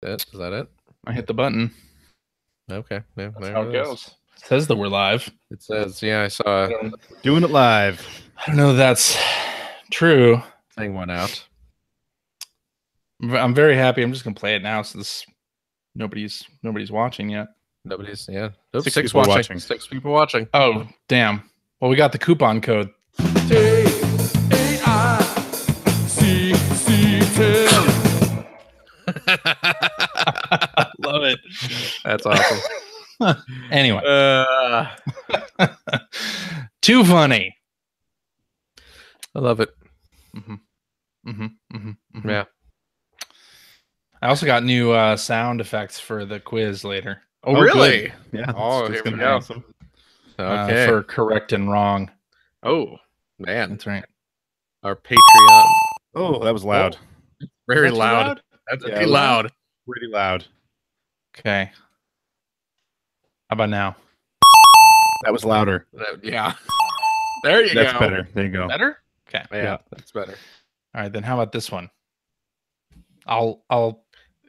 Is that it? I hit the button. Okay. Yeah, That's how it goes. It says that we're live. It says, yeah, I saw doing it live. I don't know if that's true. thing went out. I'm very happy. I'm just gonna play it now since nobody's watching yet. Nobody's, yeah. Oops, Six six people watching. watching. 6 people watching. Oh, damn. Well, we got the coupon code. Love it. That's awesome. Anyway. Too funny. I love it. Yeah. I also got new sound effects for the quiz later. Oh, really? Good. Yeah. Oh, that's here we gonna be go. awesome. Okay. For correct and wrong. Oh, man. That's right. Our Patreon. Oh, that was loud. Very Is that too loud. That's Yeah, pretty it was loud. Pretty loud. Okay. How about now? That was louder. Yeah. There you That's go. better. There you go. Better? Okay. Yeah, that's better. All right, then how about this one? I'll put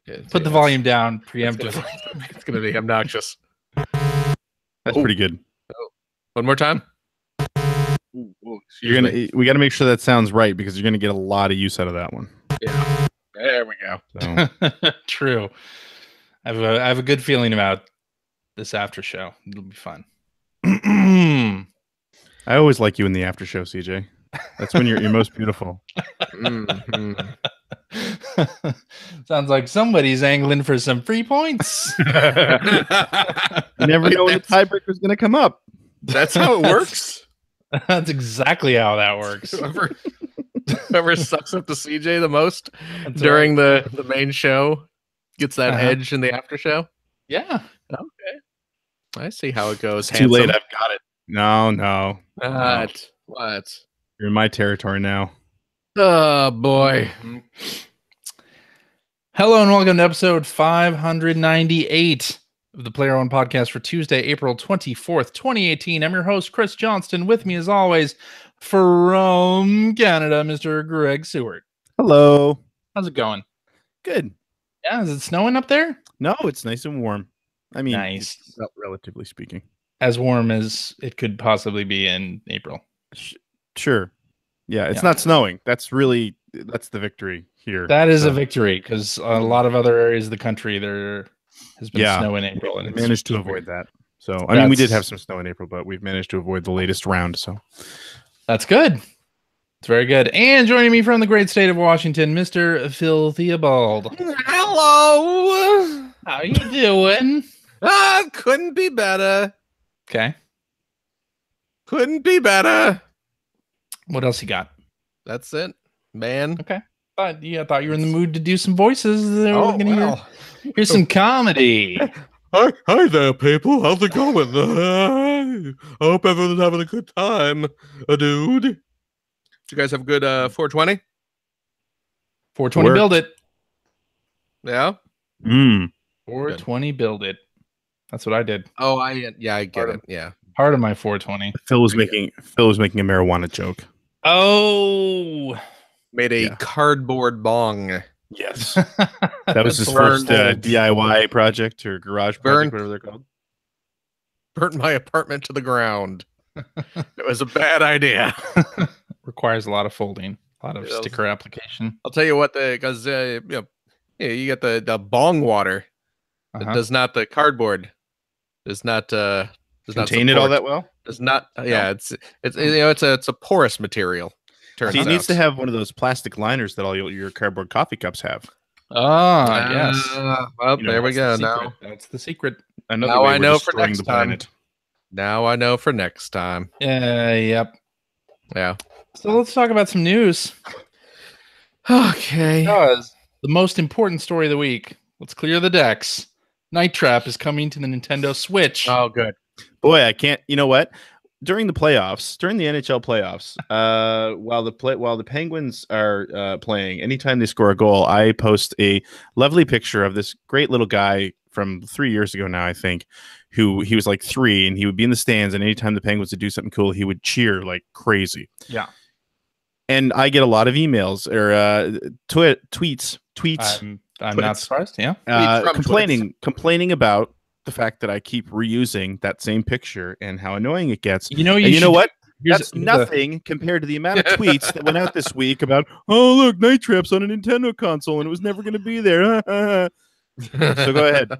the That's- volume down It's preemptively. gonna be obnoxious. That's pretty good. One more time. We got to make sure that sounds right because you're gonna get a lot of use out of that one. Yeah. There we go. So True. I have a good feeling about this after show. It'll be fun. I always like you in the after show, CJ. That's when you're most beautiful. Mhm. Sounds like somebody's angling for some free points. You never know when the tiebreaker's gonna come up. That's how it works. That's exactly how that works. Whoever sucks up to CJ the most That's during the main show gets that Uh-huh. edge in the after show. Yeah. Okay. I see how it goes. It's too late. handsome. I've got it. No. What? You're in my territory now. Oh boy. Hello and welcome to episode 598 of the Player One podcast for Tuesday, April 24th, 2018. I'm your host, Chris Johnston. With me, as always, from Canada, Mr. Greg Seward. Hello. How's it going? Good. Yeah, is it snowing up there? No, it's nice and warm. I mean, Nice. relatively speaking. As warm as it could possibly be in April. Sure. Yeah, it's Yeah. not snowing. That's the victory here. That is So, a victory because a lot of other areas of the country there has been Yeah. snow in April, and we it's managed to avoid that. So, I mean, we did That's- have some snow in April, but we've managed to avoid the latest round. So, That's good. It's very good. And joining me from the great state of Washington, Mr. Phil Theobald. Hello. How you doing? Couldn't be better. Okay. Couldn't be better. What else you got? That's it, man. I thought you were in the mood to do some voices. We're Oh, gonna well. hear some comedy. Hi there, people. How's it going? I hope everyone's having a good time, dude. Did you guys have a good 420? 420 Worked. build it. Yeah. 420 build it. That's what I did. Oh, I get it. Yeah. Part of my 420. Phil was making a marijuana joke. Oh. Made a Yeah. cardboard bong. Yes, that was his Burned first old. DIY project or garage Burned- project, whatever they're called. Burnt my apartment to the ground. It was a bad idea. Requires a lot of folding, a lot of Yes. sticker application. I'll tell you what, because you get the bong water. It Uh-huh. does not, the cardboard does not Contain it all support- that well. does not. Yeah, it's it's a porous material. Turns See, it needs out. to have one of those plastic liners that all your cardboard coffee cups have. Ah, yes. Well, You know, there we that's go. the Now, That's the secret. Another Now way I we're know for destroying next the time. planet. now I know for next time. Yep. Yeah. So let's talk about some news. Okay. Because the most important story of the week, let's clear the decks. Night Trap is coming to the Nintendo Switch. Oh, good. Boy, I can't. You know what? During the NHL playoffs, while the Penguins are playing, anytime they score a goal, I post a lovely picture of this great little guy from 3 years ago now, I think, who he was like 3, and he would be in the stands, and anytime the Penguins would do something cool, he would cheer like crazy. Yeah. And I get a lot of emails or tweets I'm not Twits. surprised. Yeah. Complaining about the fact that I keep reusing that same picture and how annoying it gets. You know, And you know what? That's here's nothing compared to the amount of tweets that went out this week about, oh, look, Night Trap's on a Nintendo console and it was never going to be there. So go ahead.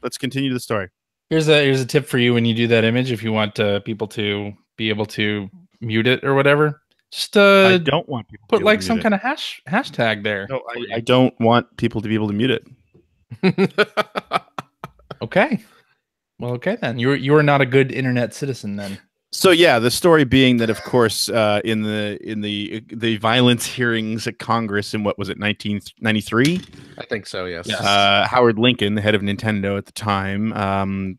Let's continue the story. Here's a tip for you when you do that image. If you want people to be able to mute it or whatever, just I don't want people to put be able like to some mute kind of hashtag there. No, I don't want people to be able to mute it. Okay. Well, okay then. You are not a good internet citizen then. So yeah, the story being that, of course, in the violence hearings at Congress in what was it, 1993? I think so. Yes. Howard Lincoln, the head of Nintendo at the time,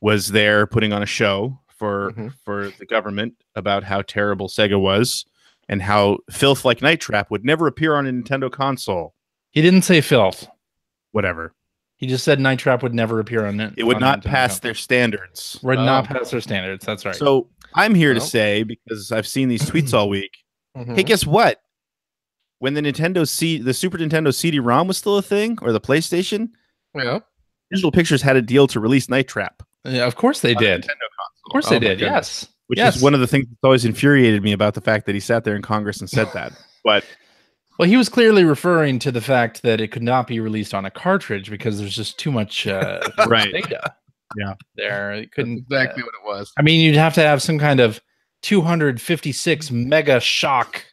was there putting on a show for the government about how terrible Sega was and how filth like Night Trap would never appear on a Nintendo console. He didn't say filth. Whatever. He just said Night Trap would never appear on it. It would not pass their standards. Would not pass their standards. That's right. So I'm here to say, because I've seen these tweets all week. Hey, guess what? When the Super Nintendo CD-ROM was still a thing, or the PlayStation, Digital Pictures had a deal to release Night Trap. Yeah, of course they did. Of course they did. Goodness. Yes. Which is one of the things that's always infuriated me about the fact that he sat there in Congress and said that. But well, he was clearly referring to the fact that it could not be released on a cartridge because there's just too much data. Yeah, there it couldn't. That's exactly what it was. I mean, you'd have to have some kind of 256 mega shock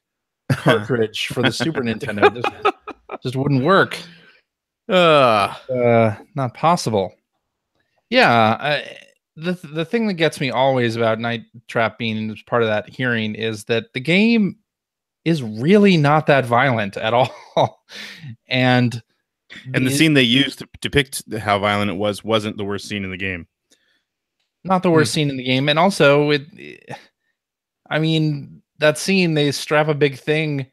cartridge for the Super Nintendo. Just wouldn't work. Not possible. Yeah. The thing that gets me always about Night Trap being part of that hearing is that the game is really not that violent at all. And the scene they used to depict how violent it wasn't the worst scene in the game. Not the worst scene in the game. And also, I mean, that scene, they strap a big thing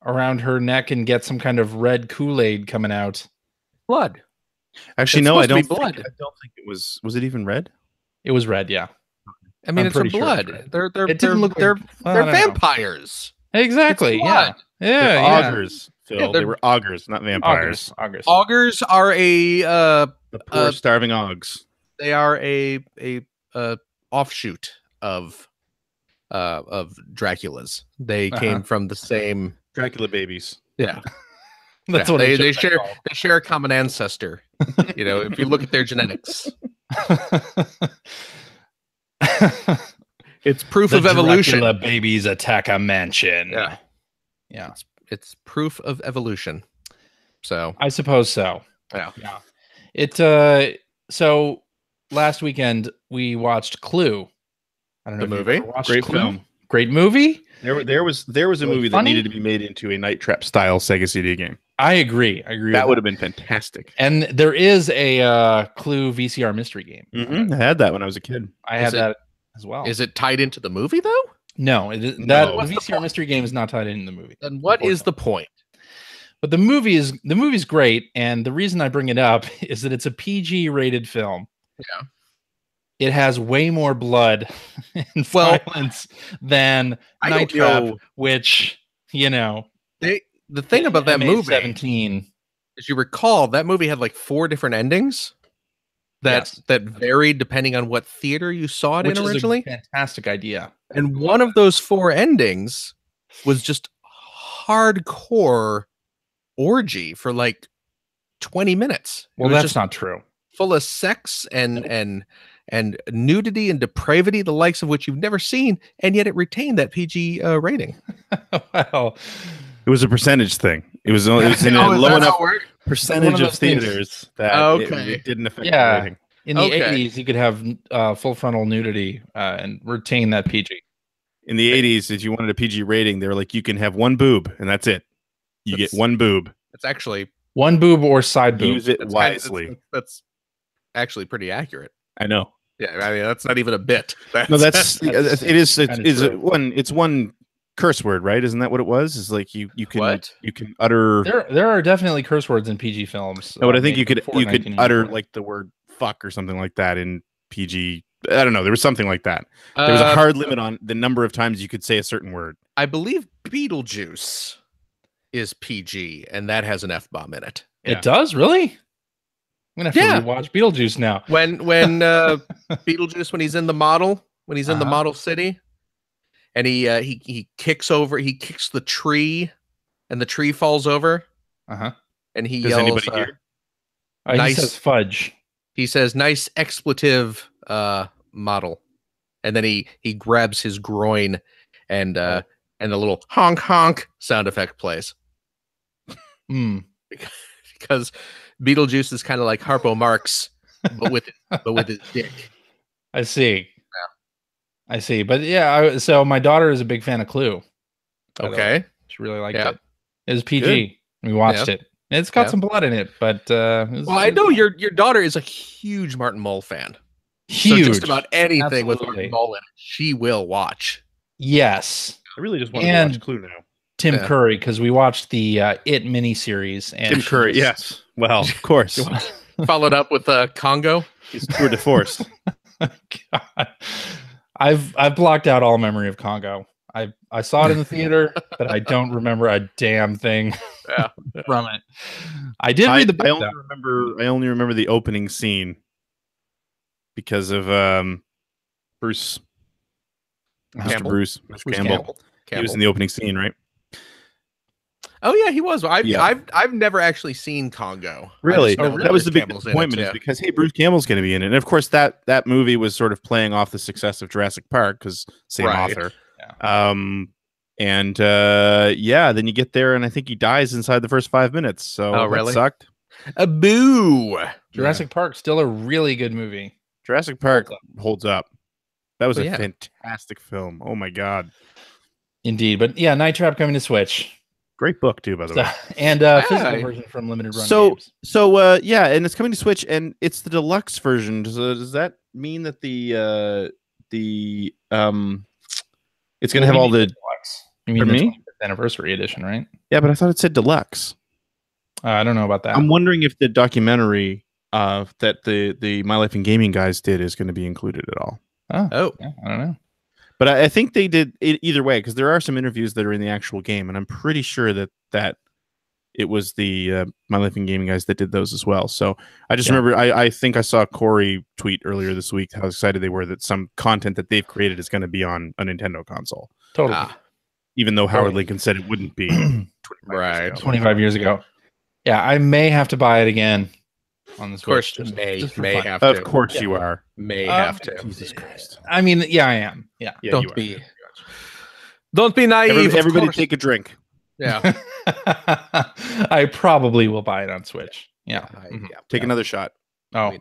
around her neck and get some kind of red Kool-Aid coming out. Blood. Actually, no, I don't think it was. Was it even red? It was red, yeah. I mean, it's a blood. Sure They're vampires. Exactly. Yeah. Yeah. Augurs. Phil. They were augurs, not vampires. Augurs are the poor starving augs. They are a offshoot of Dracula's. They came from the same Dracula babies. Yeah. That's what they share a common ancestor. You know, if you look at their genetics. It's proof of evolution. Dracula babies attack a mansion. Yeah. Yeah. It's proof of evolution. So I suppose so. Yeah. It so last weekend we watched Clue. I don't know the movie. Great Clue? film. Great movie. There was a movie that needed to be made into a Night Trap style Sega CD game. I agree. That would have been fantastic. And there is a Clue VCR mystery game. I had that when I was a kid. I had that as well. Is it tied into the movie though? No, the VCR mystery game is not tied into the movie. Then what is the point? But the movie's great, and the reason I bring it up is that it's a PG rated film. Yeah. It has way more blood and violence than Night Trap, which, you know, the thing about that movie, 17, as you recall, that movie had like 4 different endings that varied depending on what theater you saw it in originally. Is a fantastic idea. And one of those 4 endings was just hardcore orgy for like 20 minutes. Well, that's not true. Full of sex and nudity and depravity, the likes of which you've never seen, and yet it retained that PG rating. Well, it was a percentage thing. It was in a low enough percentage of theaters that it didn't affect the rating. In the 80s, you could have full frontal nudity and retain that PG. In the 80s, if you wanted a PG rating, they were like, you can have 1 boob, and that's it. You get 1 boob. It's actually 1 boob or side boob. Use it wisely. That's actually pretty accurate. I know. Yeah, I mean that's not even a bit. It's one curse word, right? Isn't that what it was? Is like you can utter. There are definitely curse words in PG films. No, but I think you could utter like the word fuck or something like that in PG. I don't know. There was something like that. There was a hard limit on the number of times you could say a certain word. I believe Beetlejuice is PG, and that has an F-bomb in it. Yeah. It does, really? I'm gonna have Yeah. to rewatch Beetlejuice now. When Beetlejuice, when he's in the model, when he's in the model city, and he kicks the tree, and the tree falls over, and he Does yells, anybody hear? He says fudge. He says, "Nice expletive model," and then he grabs his groin, and the little honk honk sound effect plays. Because Beetlejuice is kind of like Harpo Marx, but with his dick. I see. Yeah. I see. But yeah, so my daughter is a big fan of Clue. Okay. She really liked Yeah. it. It was PG. We watched it. It's got some blood in it, but I know your daughter is a huge Martin Mull fan. Huge. So just about anything with Martin Mull in it, she will watch. Yes. I really just want to watch Clue now. Tim Curry, because we watched the It miniseries. And Tim Curry, yes. Well, of course. Followed up with Congo. He's tour de force. God. I've blocked out all memory of Congo. I saw it in the theater, but I don't remember a damn thing from it. I did read the book. I only remember the opening scene because of Bruce. Mr. Bruce Campbell. He was in the opening scene, right? Oh yeah, he was. I've never actually seen Congo. Really? That was the big disappointment, is because Bruce Campbell's going to be in it, and of course that movie was sort of playing off the success of Jurassic Park because same author. Yeah. Then you get there, and I think he dies inside the first 5 minutes. So that sucked. A boo. Jurassic Park, still a really good movie. Jurassic Park holds up. That was a fantastic film. Oh my god. Indeed, but yeah, Night Trap coming to Switch. Great book too, by the way. And physical version from Limited Run Games. And it's coming to Switch, and it's the deluxe version. Does that mean that the it's going to have all the deluxe? You mean the 25th anniversary edition, right? Yeah, but I thought it said deluxe. I don't know about that. I'm wondering if the documentary that the My Life in Gaming guys did is going to be included at all. Oh, yeah, I don't know. But I think they did it either way, because there are some interviews that are in the actual game, and I'm pretty sure that it was the My Life in Gaming guys that did those as well. So I just remember I think I saw Corey tweet earlier this week how excited they were that some content that they've created is going to be on a Nintendo console. Totally. Even though Howard Lincoln said it wouldn't be 25 years ago. Yeah, I may have to buy it again on the Switch. Of course, may have to. Of course you are. May have to. Jesus Christ. I mean, yeah, I am. Yeah. Don't be naive. Everybody take a drink. Yeah. I probably will buy it on Switch. Yeah. Take another shot. Oh.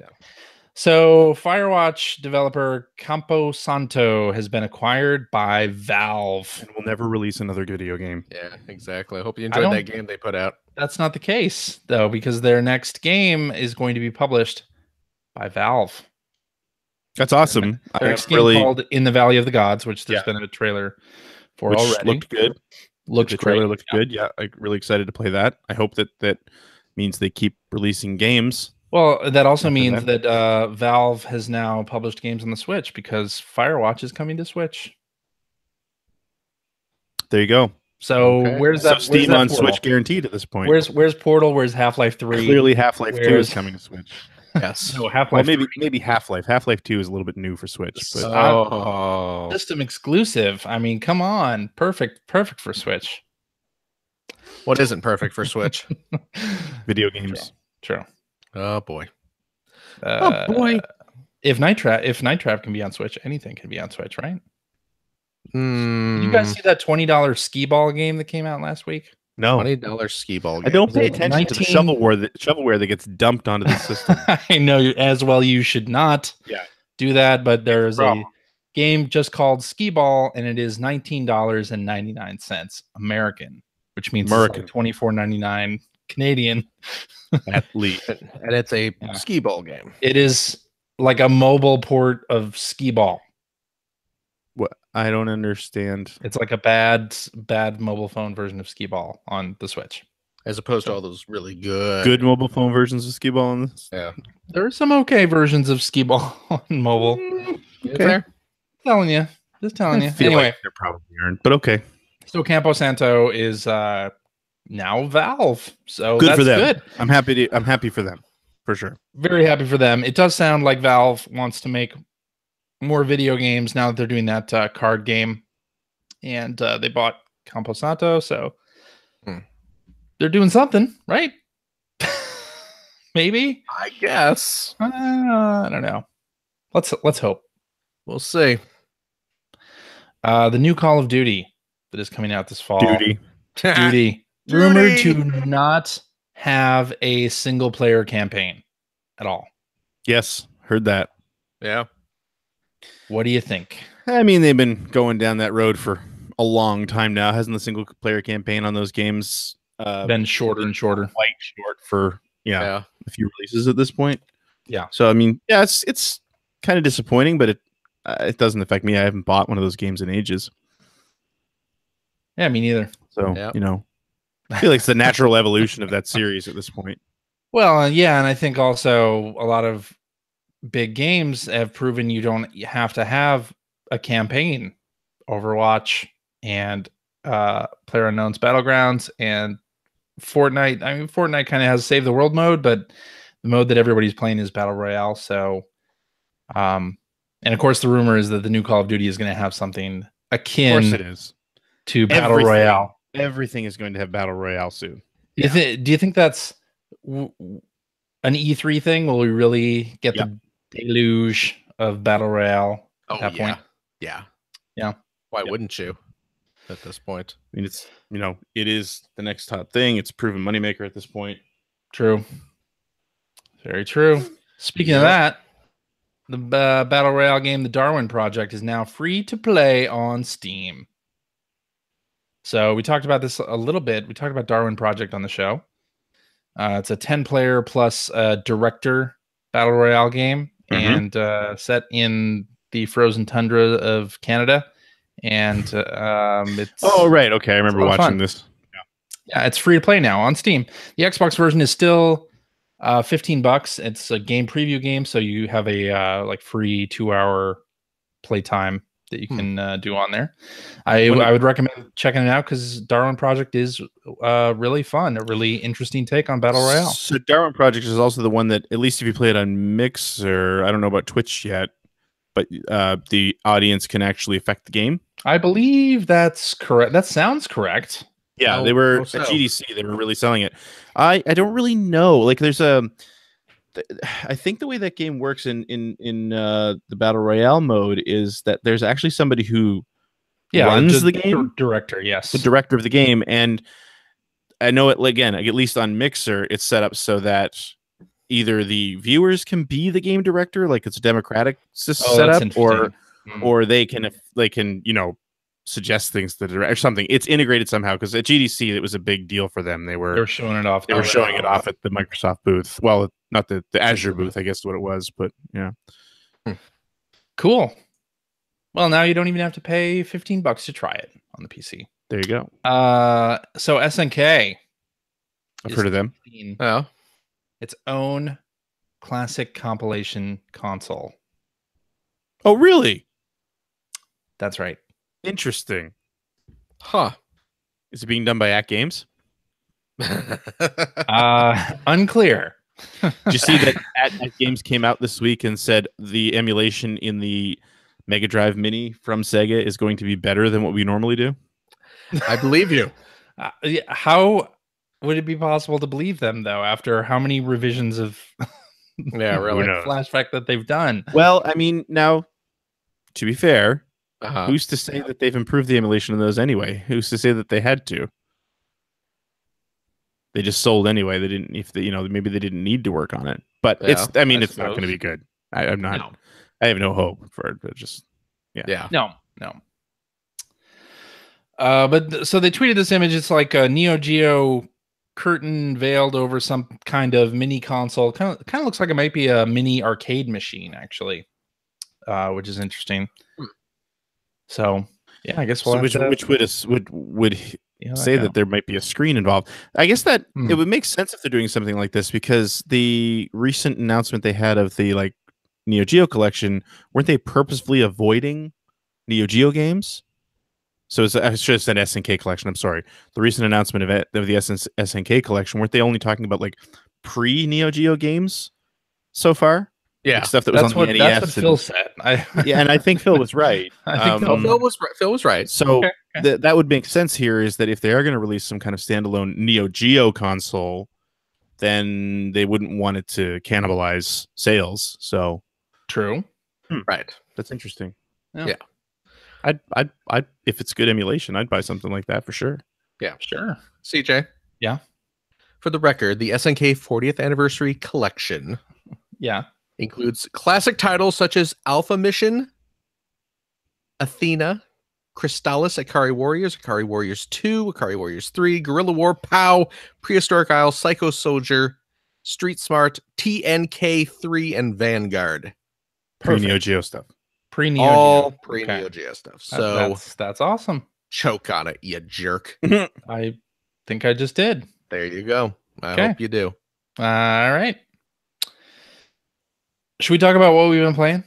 So Firewatch developer Campo Santo has been acquired by Valve. And will never release another video game. Yeah, exactly. I hope you enjoyed that game they put out. That's not the case, though, because their next game is going to be published by Valve. That's awesome. Their next game called In the Valley of the Gods, which there's been a trailer for already. Looked good. The trailer looked good. Yeah, I'm really excited to play that. I hope that means they keep releasing games. Well, that also means that Valve has now published games on the Switch, because Firewatch is coming to Switch. There you go. So where's that? So Steam on Switch guaranteed at this point. Where's Portal? Where's Half-Life 3? Clearly Half-Life 2 is coming to Switch. Yes. No, Half-Life. Well, maybe Half-Life. Half-Life 2 is a little bit new for Switch. But system exclusive. I mean, come on. Perfect for Switch. What isn't perfect for Switch? Video games. True. Oh boy. If Night Trap can be on Switch, anything can be on Switch, right? Did you guys see that $20 skee ball game that came out last week? No. $20 skee ball game. I don't pay attention to the shovelware that gets dumped onto the system. I know, as well you should not do that, but there's a game just called Skee Ball, and it is $19.99 American, which means it's like $24.99 Canadian. At least. And it's a skee ball game. It is like a mobile port of Skee Ball. What? I don't understand. It's like a bad mobile phone version of Skee Ball on the Switch, as opposed to all those really good mobile phone versions of Skee Ball on this. Yeah, there are some okay versions of Skee Ball on mobile. Okay, just telling you. Anyway, like there probably aren't, but okay. So Campo Santo is now Valve. So Good that's for them. good. I'm happy for them, for sure. Very happy for them. It does sound like Valve wants to make more video games now that they're doing that card game, and they bought Campo Santo, so they're doing something, right? Maybe. I guess. I don't know. Let's hope. We'll see. The new Call of Duty that is coming out this fall. Duty. Rumored to not have a single player campaign at all. Yes, heard that. Yeah. What do you think? I mean, they've been going down that road for a long time now. Hasn't the single player campaign on those games been shorter and shorter? Quite short for a few releases at this point. Yeah. So I mean, yeah, it's kind of disappointing, but it doesn't affect me. I haven't bought one of those games in ages. Yeah, me neither. So I feel like it's the natural evolution of that series at this point. Well, yeah, and I think also a lot of big games have proven you don't have to have a campaign. Overwatch and PlayerUnknown's Battlegrounds and Fortnite. I mean, Fortnite kind of has Save the World mode, but the mode that everybody's playing is Battle Royale. So, and of course, the rumor is that the new Call of Duty is going to have something akin of course it is. To Battle Royale. Everything is going to have Battle Royale soon. Do you think that's an E3 thing? Will we really get the deluge of Battle Royale at that point? Yeah. Yeah. Why wouldn't you at this point? I mean, it's, it is the next hot thing. It's a proven moneymaker at this point. True. Very true. Speaking of that, the Battle Royale game, The Darwin Project, is now free to play on Steam. So we talked about this a little bit. We talked about Darwin Project on the show. It's a 10-player plus director Battle Royale game and set in the frozen tundra of Canada. And it's right, okay, I remember watching this. Yeah, it's free to play now on Steam. The Xbox version is still $15. It's a game preview game, so you have a free 2-hour playtime that you can do on there. I would recommend checking it out because Darwin Project is really fun, a really interesting take on Battle Royale. So Darwin Project is also the one that, at least if you play it on Mixer, I don't know about Twitch yet, but the audience can actually affect the game. I believe that's correct. That sounds correct. Yeah, they were at GDC. They were really selling it. I don't really know. Like, there's I think the way that game works in the Battle Royale mode is that there's actually somebody who runs the game. Director, yes. The director of the game. And I know it, again, at least on Mixer, it's set up so that either the viewers can be the game director, like it's a democratic setup, or they can suggest things to the director or something. It's integrated somehow, because at GDC it was a big deal for them. They were showing it off. They were showing it off at the Microsoft booth. Well, not the Azure booth, I guess is what it was, but yeah. Cool. Well, now you don't even have to pay $15 to try it on the PC. There you go. So SNK. I've heard of them. Oh. Its own classic compilation console. Oh, really? That's right. Interesting. Huh. Is it being done by Act Games? Unclear. Did you see that Act Games came out this week and said the emulation in the Mega Drive Mini from Sega is going to be better than what we normally do? I believe you. How would it be possible to believe them, though, after how many revisions of flashback that they've done? Well, I mean, now, to be fair, who's to say that they've improved the emulation of those anyway? Who's to say that they had to? They just sold anyway. They didn't, maybe they didn't need to work on it. But it's not going to be good. I'm not. No. I have no hope for it. But just no. But so they tweeted this image. It's like a Neo Geo curtain veiled over some kind of mini console. Kind of looks like it might be a mini arcade machine, actually, which is interesting. So yeah, I guess which would say that there might be a screen involved. I guess that it would make sense if they're doing something like this, because the recent announcement they had of the Neo Geo collection, weren't they purposefully avoiding Neo Geo games? So it's just an SNK collection. I'm sorry. The recent announcement of the SNK collection, weren't they only talking about like pre Neo Geo games so far? Yeah, like stuff that was on the NES. That's what Phil said. Yeah, and I think Phil was right. I think Phil was right. So Okay. that would make sense here is that if they are going to release some kind of standalone Neo Geo console, then they wouldn't want it to cannibalize sales. So true. Right. That's interesting. Yeah. I'd if it's good emulation, I'd buy something like that for sure. Yeah, sure. CJ. Yeah. For the record, the SNK 40th Anniversary Collection includes classic titles such as Alpha Mission, Athena, Crystallis, Akari Warriors 2, Akari Warriors 3, Guerrilla War, POW, Prehistoric Isle, Psycho Soldier, Street Smart, TNK 3, and Vanguard. Pre-Neo Geo stuff. All pre-Neo Geo stuff. So that's awesome. Choke on it, you jerk. I think I just did. There you go. I hope you do. All right. Should we talk about what we've been playing?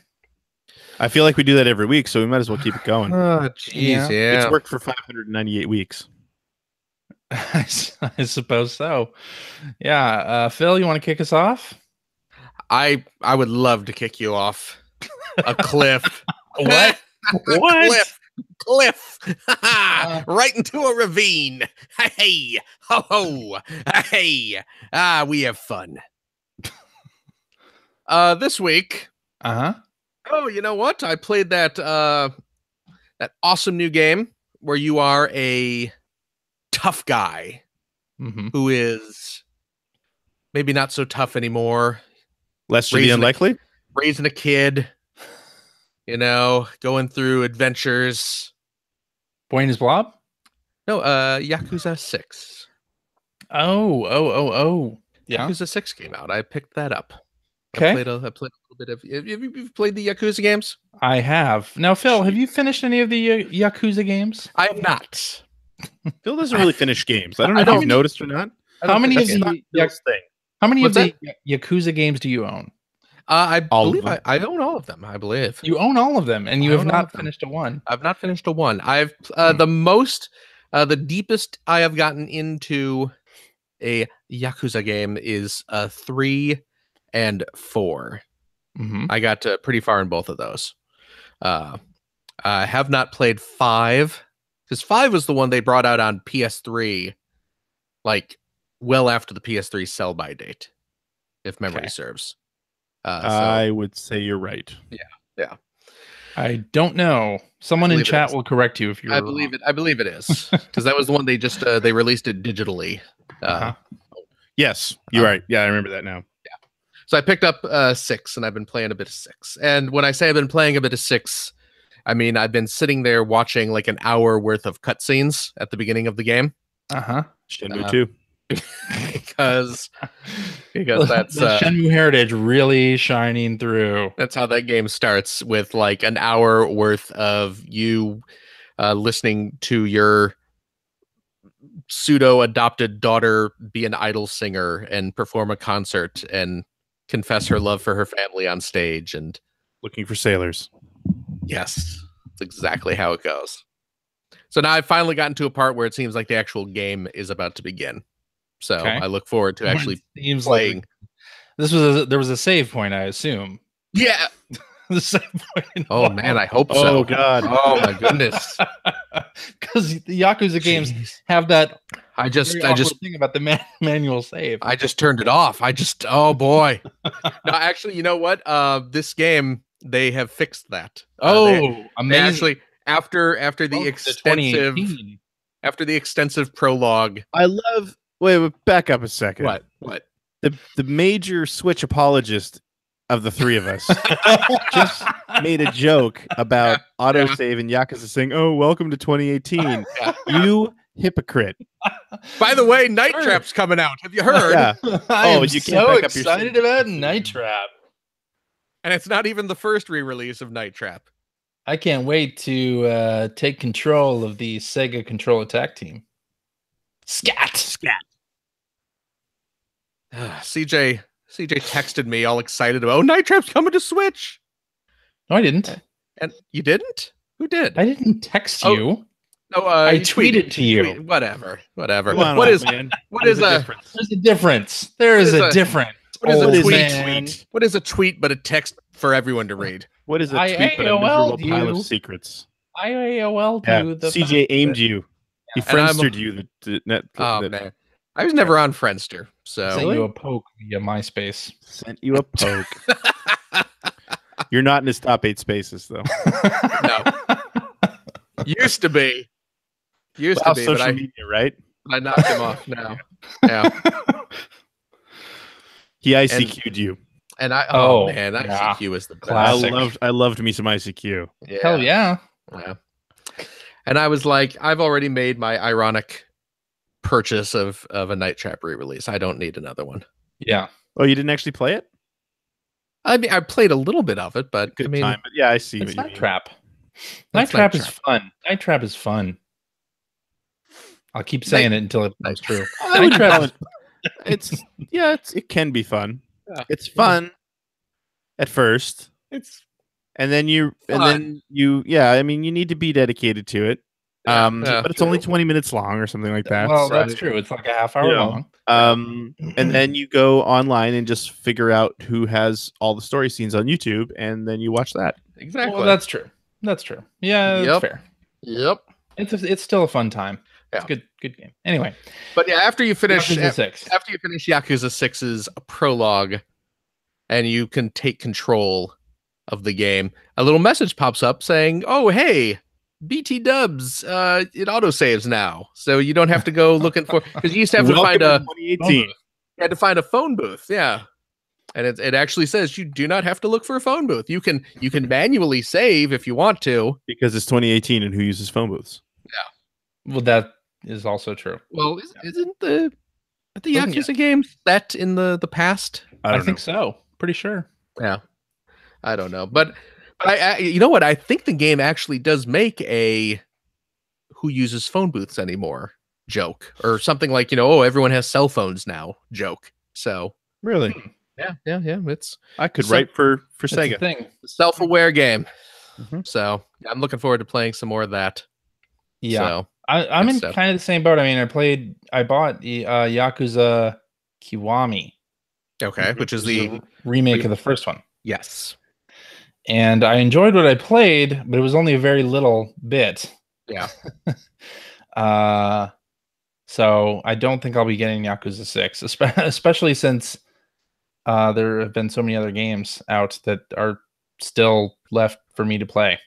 I feel like we do that every week, so we might as well keep it going. Oh, jeez, yeah. It's worked for 598 weeks. I suppose so. Yeah. Phil, you want to kick us off? I would love to kick you off a cliff. What? What? Cliff. Right into a ravine. Hey, ho, ho. Hey, we have fun. This week. Oh, you know what? I played that that awesome new game where you are a tough guy who is maybe not so tough anymore. Less to be unlikely. Raising a kid, you know, going through adventures. Buenos Blob? No, Yakuza 6. Oh. Yeah. Yakuza 6 came out. I picked that up. Okay. I played a little bit of. You've played the Yakuza games? I have. Now, Phil, have you finished any of the Yakuza games? I have not. Phil doesn't really finish games. I don't know if you've noticed or not. How many of the Yakuza games do you own? I believe I own all of them. I believe you own all of them, and you have not finished a one. I've not finished a one. I've the deepest I have gotten into a Yakuza game is 3 and 4. I got pretty far in both of those. I have not played 5 because 5 was the one they brought out on PS3, like well after the PS3 sell-by date, if memory serves. I would say you're right. Yeah. I don't know. Someone in chat will correct you if you're. I believe it is because that was the one they just they released it digitally. Yes, you're right. Yeah, I remember that now. Yeah. So I picked up 6, and I've been playing a bit of 6. And when I say I've been playing a bit of 6, I mean I've been sitting there watching like an hour worth of cutscenes at the beginning of the game. Shenmue 2. because that's the Shenmue heritage really shining through. That's how that game starts, with like an hour worth of you listening to your pseudo adopted daughter be an idol singer and perform a concert and confess her love for her family on stage and looking for sailors. Yes, that's exactly how it goes. So now I've finally gotten to a part where it seems like the actual game is about to begin. So I look forward to actually playing. Like there was a save point, I assume. Yeah. The save point. Oh man, I hope so. Oh god. Oh my goodness. Because the Yakuza games have that. I just thing about the manual save. I just turned it off. Oh boy. No, actually, you know what? This game they have fixed that. Amazing! They actually after the extensive prologue. I love. Wait, back up a second. What? The major Switch apologist of the three of us just made a joke about autosave and Yakuza saying, "Oh, welcome to 2018." You hypocrite. By the way, Night Trap's coming out. Have you heard? Yeah. I'm so excited about Night Trap. And it's not even the first re-release of Night Trap. I can't wait to take control of the Sega Control Attack team. Scat. CJ texted me all excited about, Night Trap's coming to Switch. No, I didn't. And you didn't? Who did? I didn't text you. No, I tweeted to you. Whatever. What is man? What is a difference? There's a difference. There is a difference. What is a tweet? Man. What is a tweet but a text for everyone to read? What is a I tweet but a AOL'd miserable pile you. of secrents? I AOL'd Yeah, you. CJ aimed you. He And I'm- Friendstered you. Man, I was never on Friendster, so Sent you a poke via MySpace. Sent you a poke. You're not in his top 8 spaces though. no. Used to be, Wow, but social media, right? I knocked him off now. Yeah, He ICQ'd you. and man, yeah. ICQ is the best. Classic. I loved me some ICQ. Yeah. Hell yeah. Yeah. And I was like, I've already made my ironic purchase of a Night Trap re-release. I don't need another one. Yeah. Oh, you didn't actually play it? I mean, I played a little bit of it, but Good I mean, time. But yeah, I see It's what you Night mean. Trap. Night Trap is fun. Night Trap is fun. I'll keep saying it until it becomes true. Night Trap is It can be fun. Yeah. It's fun at first. it's And then you I mean you need to be dedicated to it. Yeah. But it's only 20 minutes long or something like that. well, So, that's true. It's like a half hour long. and then you go online and just figure out who has all the story scenes on YouTube and then you watch that. exactly. Well, that's true. That's true. Yeah, Yep. that's fair. Yep. It's still a fun time. It's Yeah. a good game. Anyway, But yeah, after you finish Yakuza 6. after you finish Yakuza 6's prologue and you can take control of the game, a little message pops up saying, "Oh, hey, BT Dubs, it autosaves now. So you don't have to go looking for because you used to have to find a 2018. you had to find a phone booth." Yeah. And it actually says you do not have to look for a phone booth. You can manually save if you want to. Because it's 2018 and who uses phone booths? Well, that is also true. Well, isn't the Doesn't Yakuza game set in the past? I think so. Pretty sure. Yeah, I don't know, but I you know what? I think the game actually does make a who uses phone booths anymore joke or something like everyone has cell phones now joke. So Really? yeah. It's I could So- write for That's the Sega. thing. a self-aware game. Mhm. So I'm looking forward to playing some more of that. Yeah. So, I'm in Good stuff. kind of the same boat. I mean, I bought the Yakuza Kiwami, okay, which is the remake of the first one. yes. And I enjoyed what I played, but it was only a very little bit. Yeah. So I don't think I'll be getting Yakuza 6, especially since there have been so many other games out that are still left for me to play.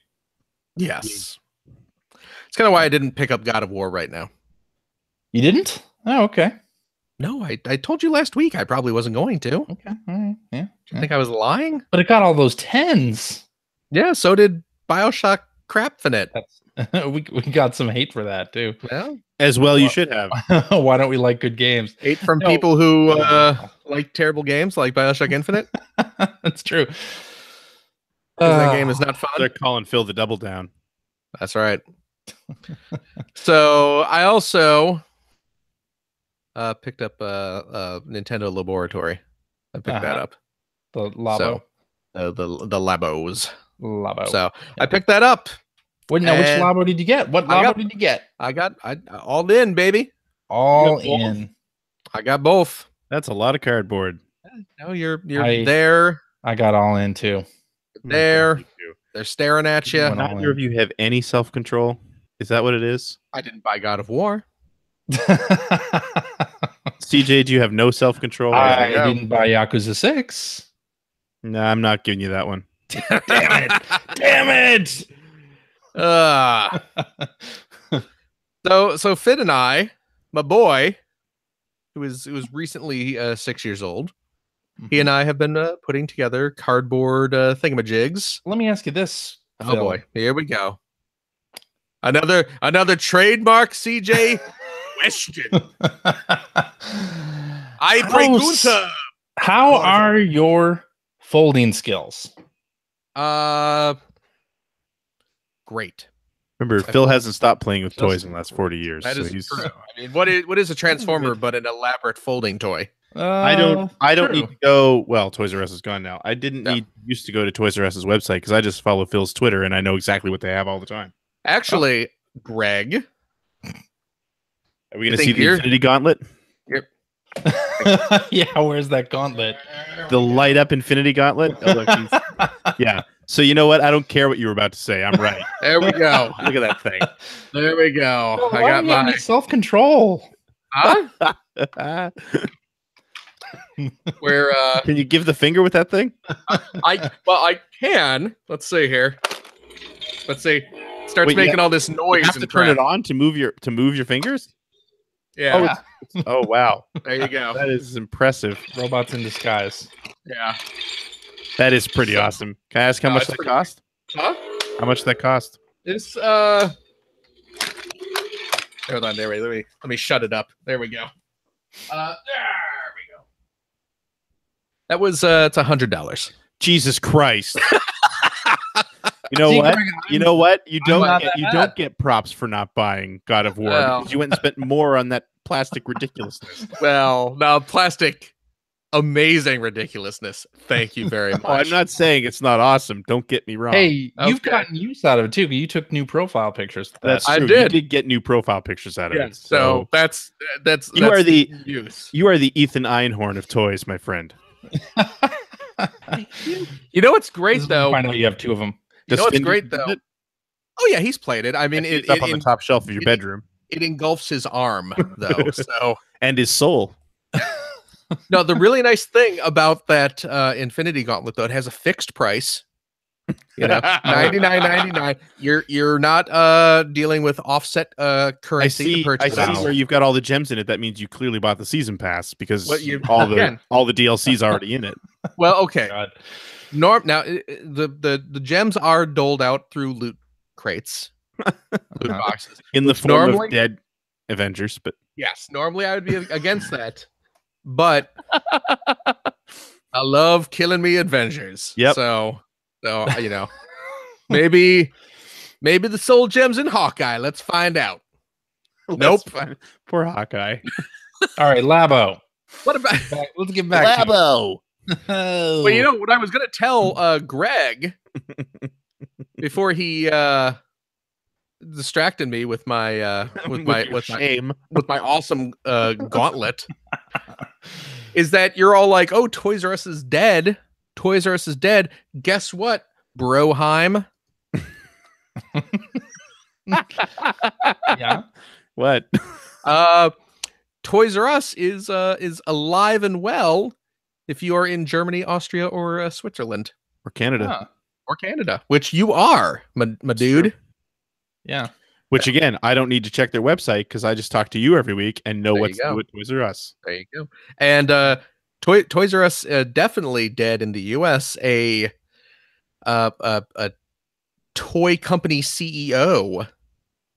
Yes. It's kind of why I didn't pick up God of War right now. You didn't? Oh, okay. No, I told you last week I probably wasn't going to. Okay. All right. Yeah. I think I was lying. But it got all those 10s. Yeah, so did BioShock Crapfinite. That's we got some hate for that too. Well, As well, you should have. Why don't we like good games? hate from No. people who like terrible games like BioShock Infinite. That's true. 'Cause that game is not fun. They're calling Phil the double down. That's right. So I also picked up a Nintendo Laboratory. I picked that up. The Labo. So, the Labos. Labo. So I picked that up. Which and Labo did you get? What I Labo got- did you get? I all in, baby. All You got both? in. I got both. That's a lot of cardboard. No, you're I- there. I got all in too. There. Me too. They're staring at you. Went all Neither of you have any self control. Is that what it is? I didn't buy God of War. CJ, do you have no self control? I go. didn't buy Yakuza 6. No, I'm not giving you that one. Damn it. Damn it. So Finn and I, my boy, who was recently 6 years old, he and I have been putting together cardboard thingamajigs. Let me ask you this. Oh Phil. boy, here we go. Another trademark CJ question. I pregunta. How are your folding skills? Great. Remember, I Phil feel- hasn't stopped playing with toys in the last 40 years. That so is he's, true. I mean, what is a transformer but an elaborate folding toy? I don't True. need to go. Well, Toys R Us is gone now. I didn't Yeah. used to go to Toys R Us's website because I just follow Phil's Twitter and I know exactly what they have all the time. Actually, Greg, Are we going to see the Infinity Gauntlet? Yep. Yeah, where's that gauntlet? The light up Infinity Gauntlet? Oh, look, yeah. So you know what? I don't care what you were about to say. I'm right. There we go. Look at that thing. There we go. Oh, I got my self-control. Huh? Where can you give the finger with that thing? I can. Let's see here. Let's see. It starts making all this noise. You have to turn it on to move your fingers? Yeah. Oh wow. There you go. That is impressive. Robots in disguise. Yeah. That is pretty awesome. Can I ask how much that cost? Huh? How much that cost? It's hold on, there. Let me shut it up. There we go. There we go. That was it's $100. Jesus Christ. You know what? You know what? You don't get props for not buying God of War because you went and spent more on that plastic ridiculousness. Well, now plastic amazing ridiculousness. Thank you very much. Oh, I'm not saying it's not awesome. Don't get me wrong. Hey, you've gotten use out of it too. You took new profile pictures. That's true. I did. You did get new profile pictures out of it. So that's you are the use. You are the Ethan Einhorn of toys, my friend. You know what's great though? Find out you have two of them. You know what's great though? Oh yeah, he's played it. I mean, it's up on the top shelf of your bedroom. It engulfs his arm though, so and his soul. No, the really nice thing about that Infinity Gauntlet though, it has a fixed price. You know, $99.99. You're not dealing with offset currency to purchase. I see where you've got all the gems in it. That means you clearly bought the season pass because all the DLC's already in it. Well, okay. Now the gems are doled out through loot crates, loot boxes in the form of dead Avengers. But yes, normally I would be against that, but I love killing me Avengers. Yep. So you know, maybe the soul gems in Hawkeye. Let's find out. Nope. Poor Hawkeye. All right, Labo. What about? Let's get back to Labo. Well, you know what I was going to tell Greg before he distracted me with my with my awesome gauntlet is that you're all like, "Oh, Toys R Us is dead. Toys R Us is dead." Guess what, Broheim? Yeah. What? Toys R Us is alive and well. If you are in Germany, Austria, or Switzerland, or Canada, which you are, my dude. Yeah. Which again, I don't need to check their website because I just talk to you every week and know what's new with Toys R Us. There you go. And Toys R Us definitely dead in the U.S. A toy company CEO,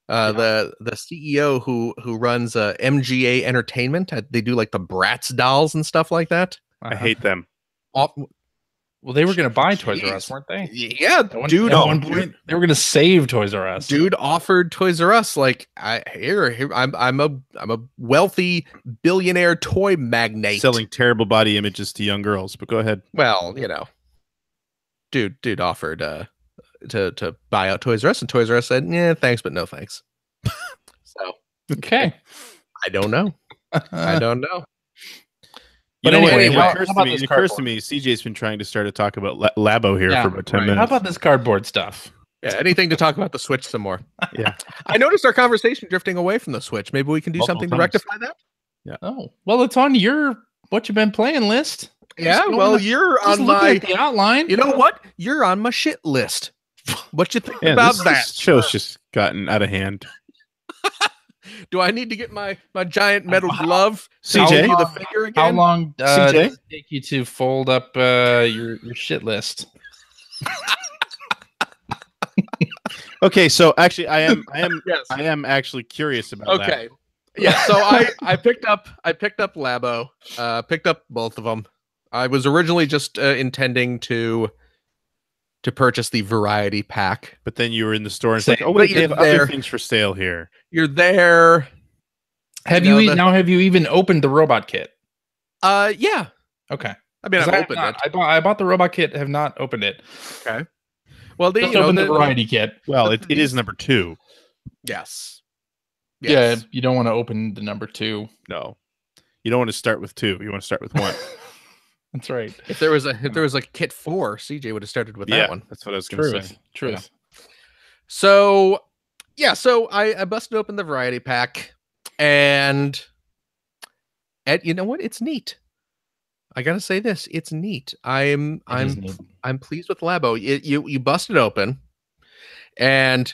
the CEO who runs MGA Entertainment. They do like the Bratz dolls and stuff like that. I hate them. Well, they were going to buy Toys R Us, weren't they? Yeah, dude. At one point, they were going to save Toys R Us. Dude offered Toys R Us like, I'm a wealthy billionaire toy magnate selling terrible body images to young girls. But go ahead. Well, you know, dude offered to buy out Toys R Us, and Toys R Us said, "Yeah, thanks, but no thanks." So okay, I don't know. I don't know. But anyway, it occurs to me, CJ's been trying to start to talk about Labo here for about 10 minutes. How about this cardboard stuff? Yeah, anything to talk about the Switch some more. Yeah. I noticed our conversation drifting away from the Switch. Maybe we can do something to rectify that? Yeah. Oh, well, it's on your what you've been playing list. Yeah, well, you're on the outline. You know what? You're on my shit list. What you think about that? This show's just gotten out of hand. Do I need to get my giant metal glove? CJ, the figure again? How long CJ? does it take you to fold up your shit list? Okay, so actually, I am yes. I am actually curious about that. Okay, yeah. So I picked up Labo. Picked up both of them. I was originally just intending to purchase the variety pack, but then you were in the store and said, "Oh wait, they have other things for sale here." You're there. Have you even opened the robot kit? Yeah. Okay. I mean, I've opened it. I bought the robot kit. Have not opened it. Okay. Well, opened the variety kit. Well, it is number 2. Yes. Yes. Yeah, you don't want to open the number 2. No, you don't want to start with 2. You want to start with 1. That's right. If there was a kit 4, CJ would have started with that one. That's what I was going to say. Truth. Yeah. So I busted open the variety pack, and you know what? It's neat. I gotta say this. It's neat. I'm pleased with Labo. You bust it open, and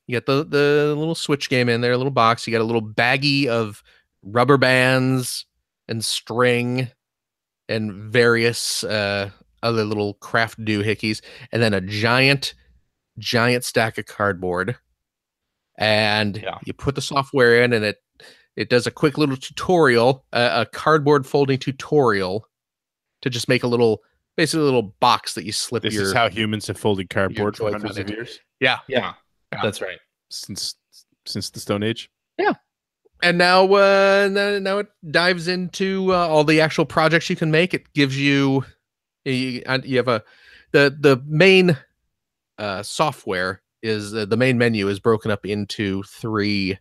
you get the little Switch game in there, a little box. You got a little baggie of rubber bands and string and various other little craft doohickeys, and then a giant stack of cardboard. And you put the software in, and it does a quick little tutorial, a cardboard folding tutorial to just make basically a little box that you slip. This is how humans have folded cardboard for hundreds of years. Yeah, that's right. Since the Stone Age. Yeah. And now it dives into all the actual projects you can make. It gives you have the main software is the main menu is broken up into 3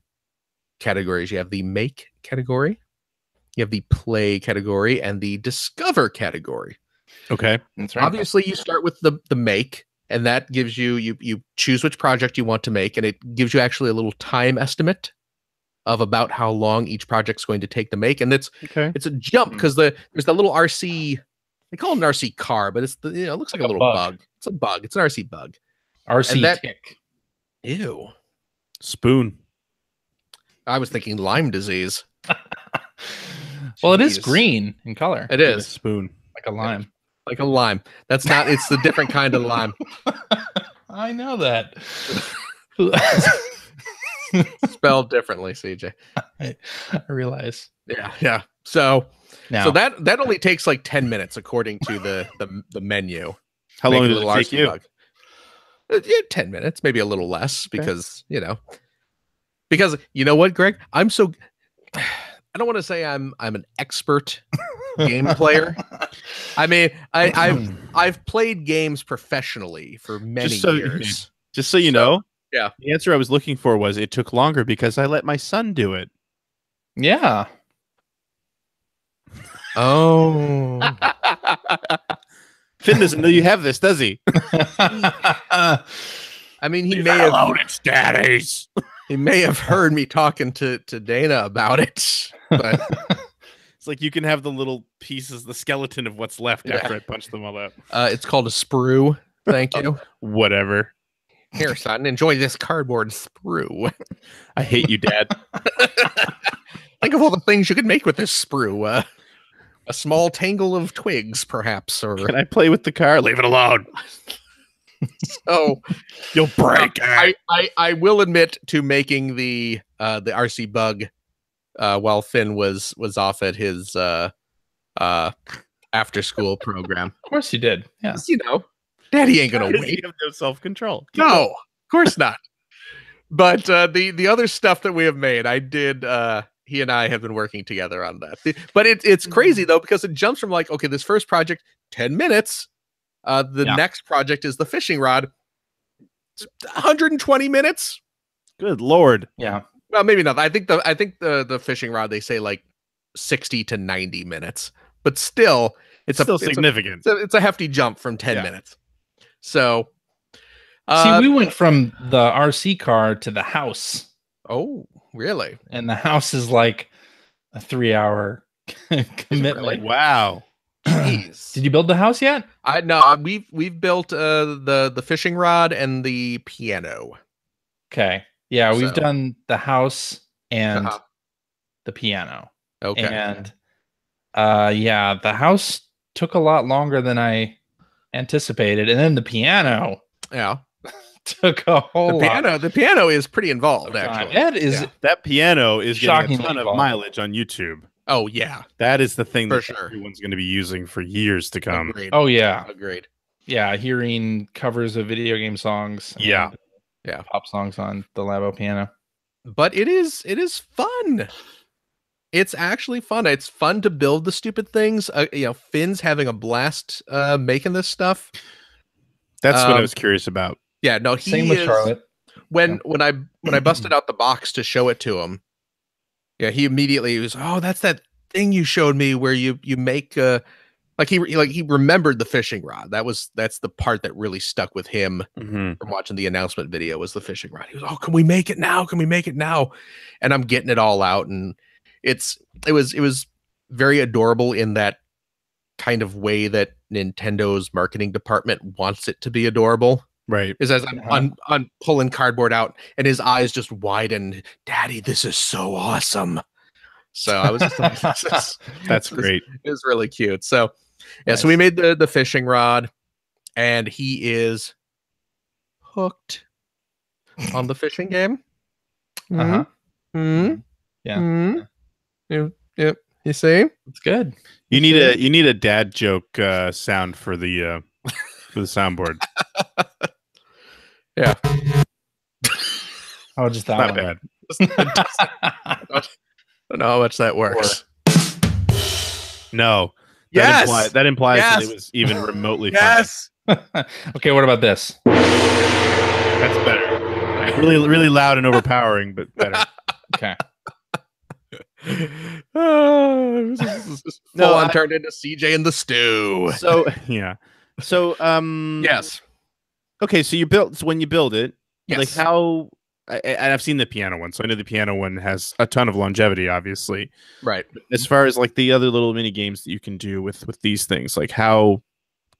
categories. You have the make category, you have the play category, and the discover category. Okay, that's right. Obviously, you start with the make, and that gives you choose which project you want to make, and it gives you actually a little time estimate of about how long each project's going to take to make. And it's a jump because there's that little RC. They call it an RC car, but it looks like a little bug. It's a bug. It's an RC bug. RC tick. Ew. Spoon. I was thinking Lyme disease. Well, it is green in color. It is. Spoon. Like a lime. Like a lime. That's not, it's the different kind of lime. I know that. Spelled differently, CJ. I realize. Yeah. So that only takes like 10 minutes according to the menu. How long did it take you? 10 minutes, maybe a little less, because you know what, Greg? I don't want to say I'm an expert game player. I mean, I've played games professionally for many years. Just so you know, yeah. The answer I was looking for was it took longer because I let my son do it. Yeah. Oh. Finn doesn't know you have this, does he? I mean, he may have. It's daddy's. He may have heard me talking to Dana about it, but it's like you can have the little pieces, the skeleton of what's left after I punch them all out. It's called a sprue. Thank you. Whatever. Here, son, enjoy this cardboard sprue. I hate you, Dad. Think of all the things you could make with this sprue. A small tangle of twigs, perhaps. Or can I play with the car? Leave it alone. So you'll break it. I will admit to making the RC bug while Finn was off at his after school program. Of course you did. Yeah. Daddy ain't gonna wait. You have no self-control. No, of course not. But the other stuff that we have made, I did. He and I have been working together on that. But it's crazy though, because it jumps from like, okay, this first project, 10 minutes. The next project is the fishing rod. 120 minutes. Good Lord. Yeah. Well, maybe not. I think the fishing rod, they say like 60 to 90 minutes, but still, it's still significant. It's a hefty jump from 10 minutes. So, see, we went from the RC car to the house. Oh, really? And the house is like a 3-hour commitment. Really? Wow. Jeez. Did you build the house yet? No, we've built the fishing rod and the piano. Okay. Yeah, we've done the house and the piano. Okay. And the house took a lot longer than I anticipated, and then the piano took a whole lot. The piano is pretty involved, actually. That piano is getting a ton of mileage on YouTube. Oh yeah, that is the thing that sure everyone's going to be using for years to come. Agreed. Oh yeah, agreed. Yeah, hearing covers of video game songs. Yeah, pop songs on the Labo piano. But it is fun. It's actually fun. It's fun to build the stupid things. Finn's having a blast making this stuff. That's what I was curious about. Yeah, no, same with Charlotte. when I busted out the box to show it to him, yeah, he immediately was, oh, that's that thing you showed me where you make he remembered the fishing rod. That's the part that really stuck with him from watching the announcement video, was the fishing rod. He was, oh, can we make it now? Can we make it now? And I'm getting it all out, and it was very adorable in that kind of way that Nintendo's marketing department wants it to be adorable. Right. Is as I'm pulling cardboard out, and his eyes just widen. Daddy, this is so awesome. So I was just like, that's great. It was really cute. So yeah, nice. So we made the fishing rod, and he is hooked on the fishing game. Yeah. Yep. You see? It's good. You need a dad joke sound for the soundboard. Yeah. Oh, just that not one. Bad. I don't know how much that works. No. Yes. That implies that it was even remotely yes. Okay, what about this? That's better. Really, really loud and overpowering, but better. Okay. I turned into CJ in the stew. So yeah. So yes. Okay, so when you build it, yes. Like how, and I've seen the piano one, so I know the piano one has a ton of longevity, obviously. Right. As far as like the other little mini games that you can do with these things, like how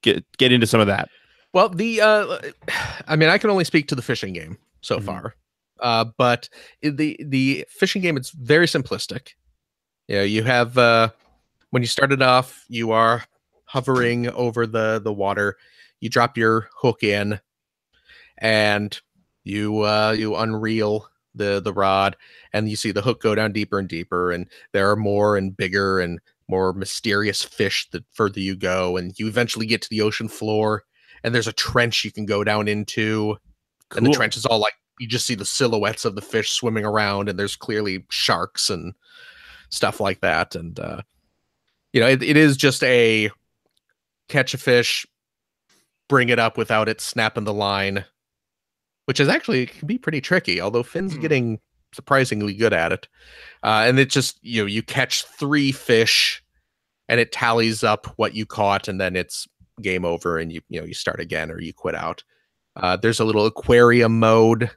get into some of that. Well, I mean, I can only speak to the fishing game so far. But the fishing game, it's very simplistic. Yeah, you have when you start it off, you are hovering over the water. You drop your hook in, and you unreel the rod, and you see the hook go down deeper and deeper, and there are more and bigger and more mysterious fish the further you go, and you eventually get to the ocean floor, and there's a trench you can go down into. Cool. And the trench is all like, you just see the silhouettes of the fish swimming around, and there's clearly sharks and stuff like that. And it is just a catch a fish, bring it up without it snapping the line, which is actually, it can be pretty tricky, although Finn's getting surprisingly good at it. And it just, you catch 3 fish, and it tallies up what you caught, and then it's game over, and you start again, or you quit out. There's a little aquarium mode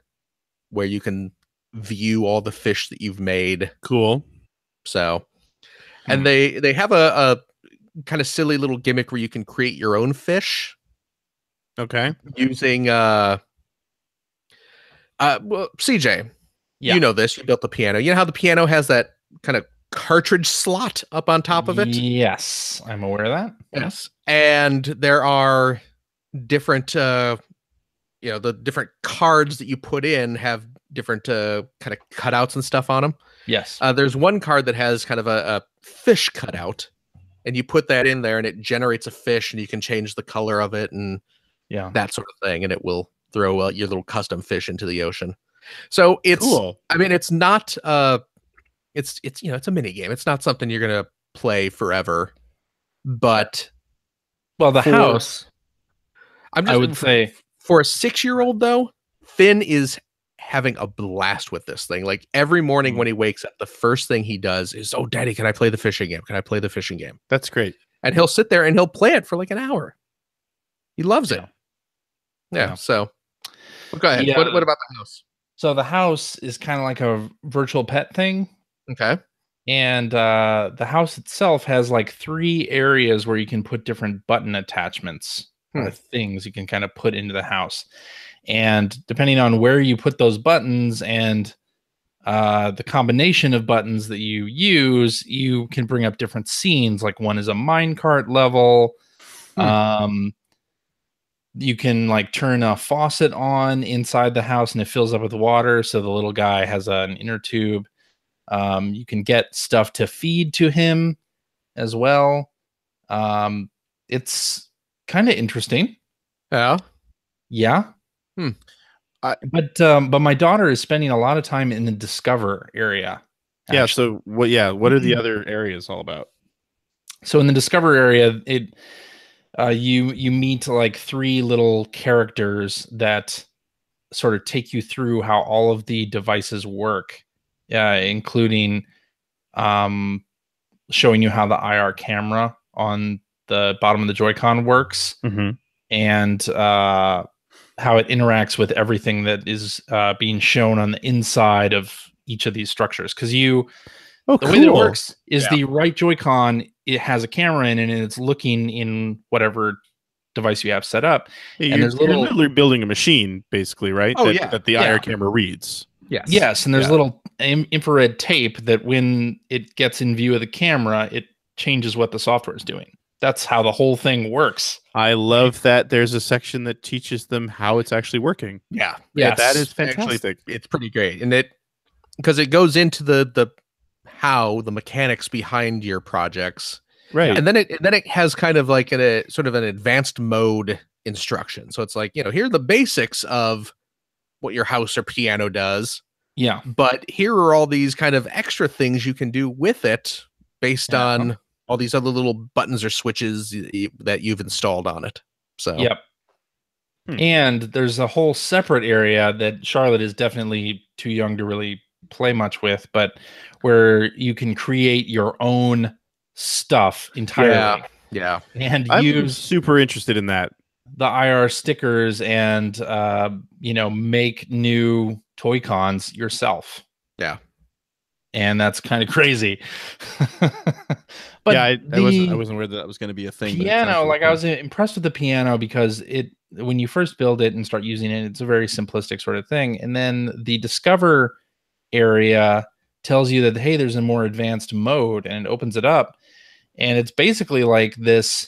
where you can view all the fish that you've made. Cool. So, and they have a kind of silly little gimmick where you can create your own fish. Okay. Using well, CJ, you know this. You built the piano. You know how the piano has that kind of cartridge slot up on top of it? Yes, I'm aware of that. Yes. And there are different the different cards that you put in have different kind of cutouts and stuff on them. Yes. There's one card that has kind of a fish cutout, and you put that in there, and it generates a fish, and you can change the color of it and that sort of thing, and it will throw your little custom fish into the ocean. So it's cool. I mean, it's not it's it's a mini game. It's not something you're gonna play forever. But the house, I would say, for a 6-year-old though, Finn is having a blast with this thing. Like every morning when he wakes up, the first thing he does is, "Oh, Daddy, can I play the fishing game? Can I play the fishing game?" That's great. And he'll sit there and he'll play it for like an hour. He loves it. Yeah. So go ahead. What about the house? So the house is kind of like a virtual pet thing. Okay. And the house itself has like 3 areas where you can put different button attachments or things you can kind of put into the house. And depending on where you put those buttons and the combination of buttons that you use, you can bring up different scenes. Like one is a minecart level. You can like turn a faucet on inside the house and it fills up with water. So the little guy has an inner tube. You can get stuff to feed to him as well. It's kind of interesting. Yeah. Yeah. But my daughter is spending a lot of time in the Discover area. Actually. Yeah. So what are the other areas all about? So in the Discover area, you meet like 3 little characters that sort of take you through how all of the devices work, including showing you how the IR camera on the bottom of the Joy-Con works, and how it interacts with everything that is being shown on the inside of each of these structures. Because the way that it works is the right Joy-Con, it has a camera in it, and it's looking in whatever device you have set up. Yeah, and you're literally building a machine, basically, right? Oh, that the IR camera reads. Yes, and there's little infrared tape that when it gets in view of the camera, it changes what the software is doing. That's how the whole thing works. I love that there's a section that teaches them how it's actually working. Yeah. Yes. That is fantastic. Actually, it's pretty great. And because it goes into the mechanics behind your projects. Right. And then it has kind of like a sort of an advanced mode instruction. So it's like, here are the basics of what your house or piano does. Yeah. But here are all these kind of extra things you can do with it based on all these other little buttons or switches that you've installed on it. So, yep. And there's a whole separate area that Charlotte is definitely too young to really play much with, but where you can create your own stuff entirely. Yeah. And I'm super interested in that. The IR stickers and make new toy cons yourself. Yeah. And that's kind of crazy. But I wasn't aware that was going to be a thing. Piano, I was impressed with the piano because when you first build it and start using it, it's a very simplistic sort of thing. And then the Discover area tells you that, hey, there's a more advanced mode, and it opens it up. And it's basically like this,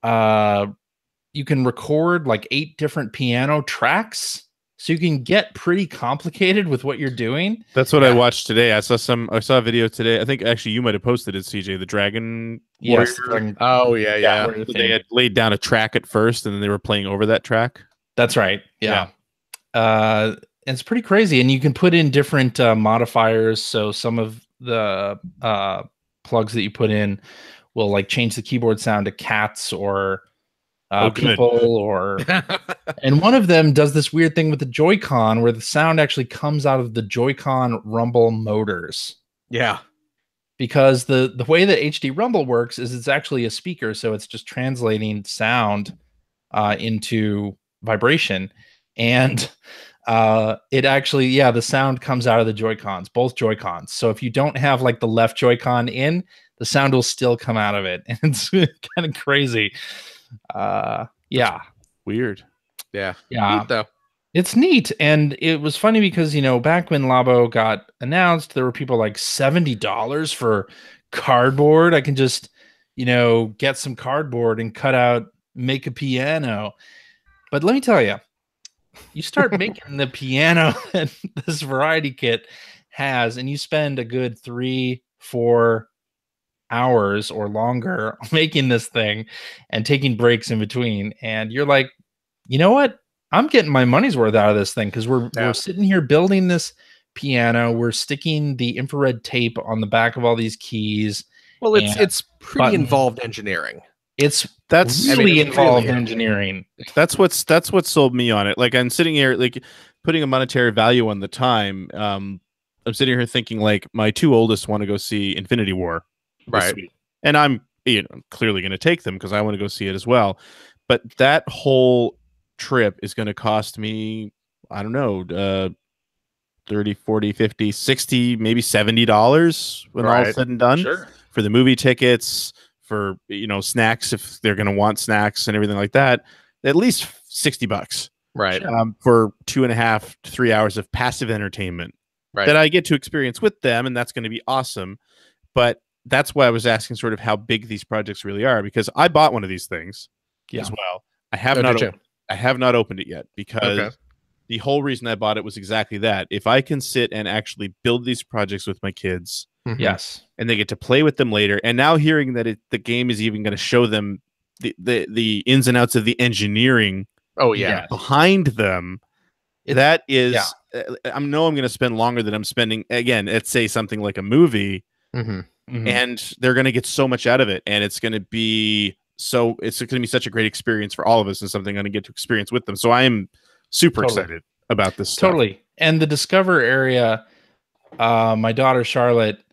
you can record like 8 different piano tracks. So you can get pretty complicated with what you're doing. That's what I watched today. I saw a video today. I think actually you might have posted it, CJ, the Dragon Warrior. Yes. Oh, yeah. So they had laid down a track at first, and then they were playing over that track. That's right. Yeah. It's pretty crazy. And you can put in different modifiers. So some of the plugs that you put in will like change the keyboard sound to cats or people, or and one of them does this weird thing with the Joy-Con where the sound actually comes out of the Joy-Con rumble motors. Yeah. Because the way that HD Rumble works is it's actually a speaker, so it's just translating sound into vibration. And it actually, the sound comes out of the Joy-Cons, both Joy-Cons. So if you don't have like the left Joy-Con in, the sound will still come out of it. And it's kind of crazy. Weird. Yeah. Neat, though. It's neat. And it was funny because, back when Labo got announced, there were people like $70 for cardboard. I can just, get some cardboard and make a piano. But let me tell you, you start making the piano that this variety kit has, and you spend a good 3-4 hours or longer making this thing and taking breaks in between, and you're like, you know what, I'm getting my money's worth out of this thing, because we're sitting here building this piano, we're sticking the infrared tape on the back of all these keys. Well, it's pretty involved engineering. That's really involved engineering. That's what sold me on it. Like, I'm sitting here like putting a monetary value on the time. I'm sitting here thinking like my 2 oldest want to go see Infinity War. Right. And I'm clearly going to take them because I want to go see it as well. But that whole trip is going to cost me, I don't know, 30, 40, 50, 60, maybe $70 when all is said and done. Sure. For the movie tickets, for snacks if they're going to want snacks and everything like that. At least $60. Right. For 2.5 to 3 hours of passive entertainment that I get to experience with them, and that's going to be awesome. But that's why I was asking sort of how big these projects really are, because I bought one of these things as well. I have not opened it yet, because the whole reason I bought it was exactly that. If I can sit and actually build these projects with my kids, yes, and they get to play with them later, and now hearing that the game is even going to show them the ins and outs of the engineering behind them, that is I know I'm going to spend longer than I'm spending, again, let's say something like a movie. And they're going to get so much out of it, and it's going to be such a great experience for all of us, and something I'm going to get to experience with them. So I am super excited. about this stuff. Totally. And the Discover area, my daughter Charlotte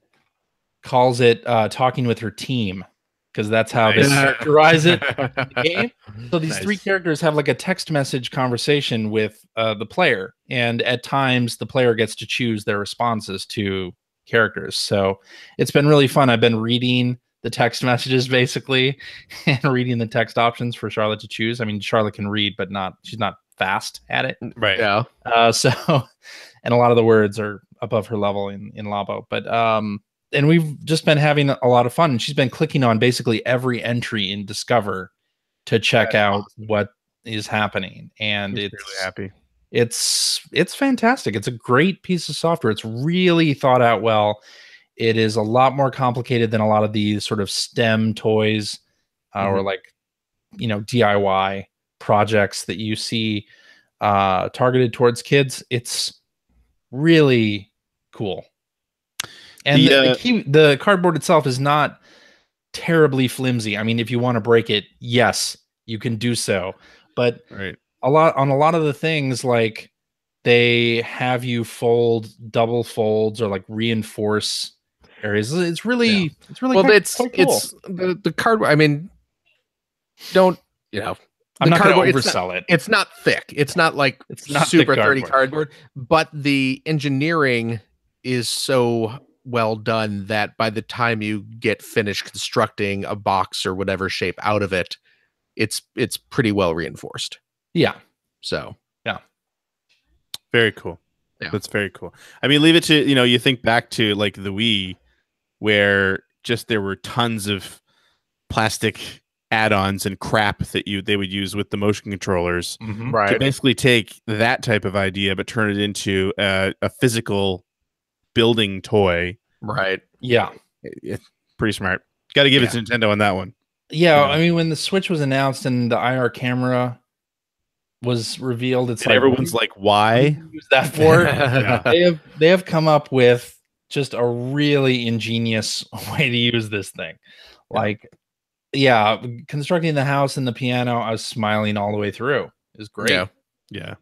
calls it talking with her team, because that's how they characterize it in the game. So these three characters have like a text message conversation with the player, and at times the player gets to choose their responses to characters. So it's been really fun. I've been reading the text messages basically and reading the text options for Charlotte to choose. I mean, Charlotte can read, but she's not fast at it. Right. Yeah. And a lot of the words are above her level in Labo. But and we've just been having a lot of fun. And she's been clicking on basically every entry in Discover to check out what is happening. And it's really happy. It's fantastic. It's a great piece of software. It's really thought out well. It is a lot more complicated than a lot of these sort of STEM toys or like, DIY projects that you see targeted towards kids. It's really cool. And the cardboard itself is not terribly flimsy. I mean, if you want to break it, yes, you can do so. But a lot of the things, like they have you fold double folds or like reinforce areas. It's really well, it's quite cool. It's the cardboard. I mean, don't I'm not going to oversell it. It's not thick. It's not like super 30 cardboard, but the engineering is so well done that by the time you get finished constructing a box or whatever shape out of it, it's pretty well reinforced. Yeah. So yeah. Very cool. Yeah. That's very cool. I mean, leave it to, you think back to like the Wii, where just there were tons of plastic add-ons and crap that they would use with the motion controllers to basically take that type of idea but turn it into a physical building toy. Right. Yeah. It's pretty smart. Got to give it to Nintendo on that one. Yeah, I mean, when the Switch was announced and the IR camera was revealed, it's like everyone's like, why use that for? They have come up with just a really ingenious way to use this thing. Like, constructing the house and the piano, I was smiling all the way through. It was great. Yeah.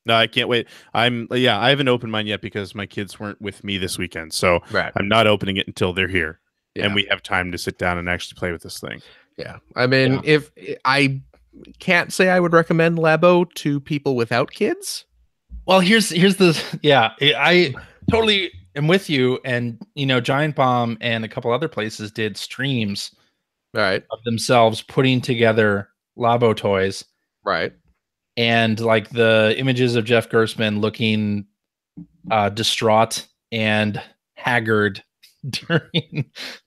No, I can't wait. I haven't opened mine yet because my kids weren't with me this weekend. So I'm not opening it until they're here. Yeah. And we have time to sit down and actually play with this thing. Yeah. I mean, if I can't say I would recommend Labo to people without kids. Well, here's the I totally am with you. And Giant Bomb and a couple other places did streams of themselves putting together Labo toys. Right. And like the images of Jeff Gerstmann looking distraught and haggard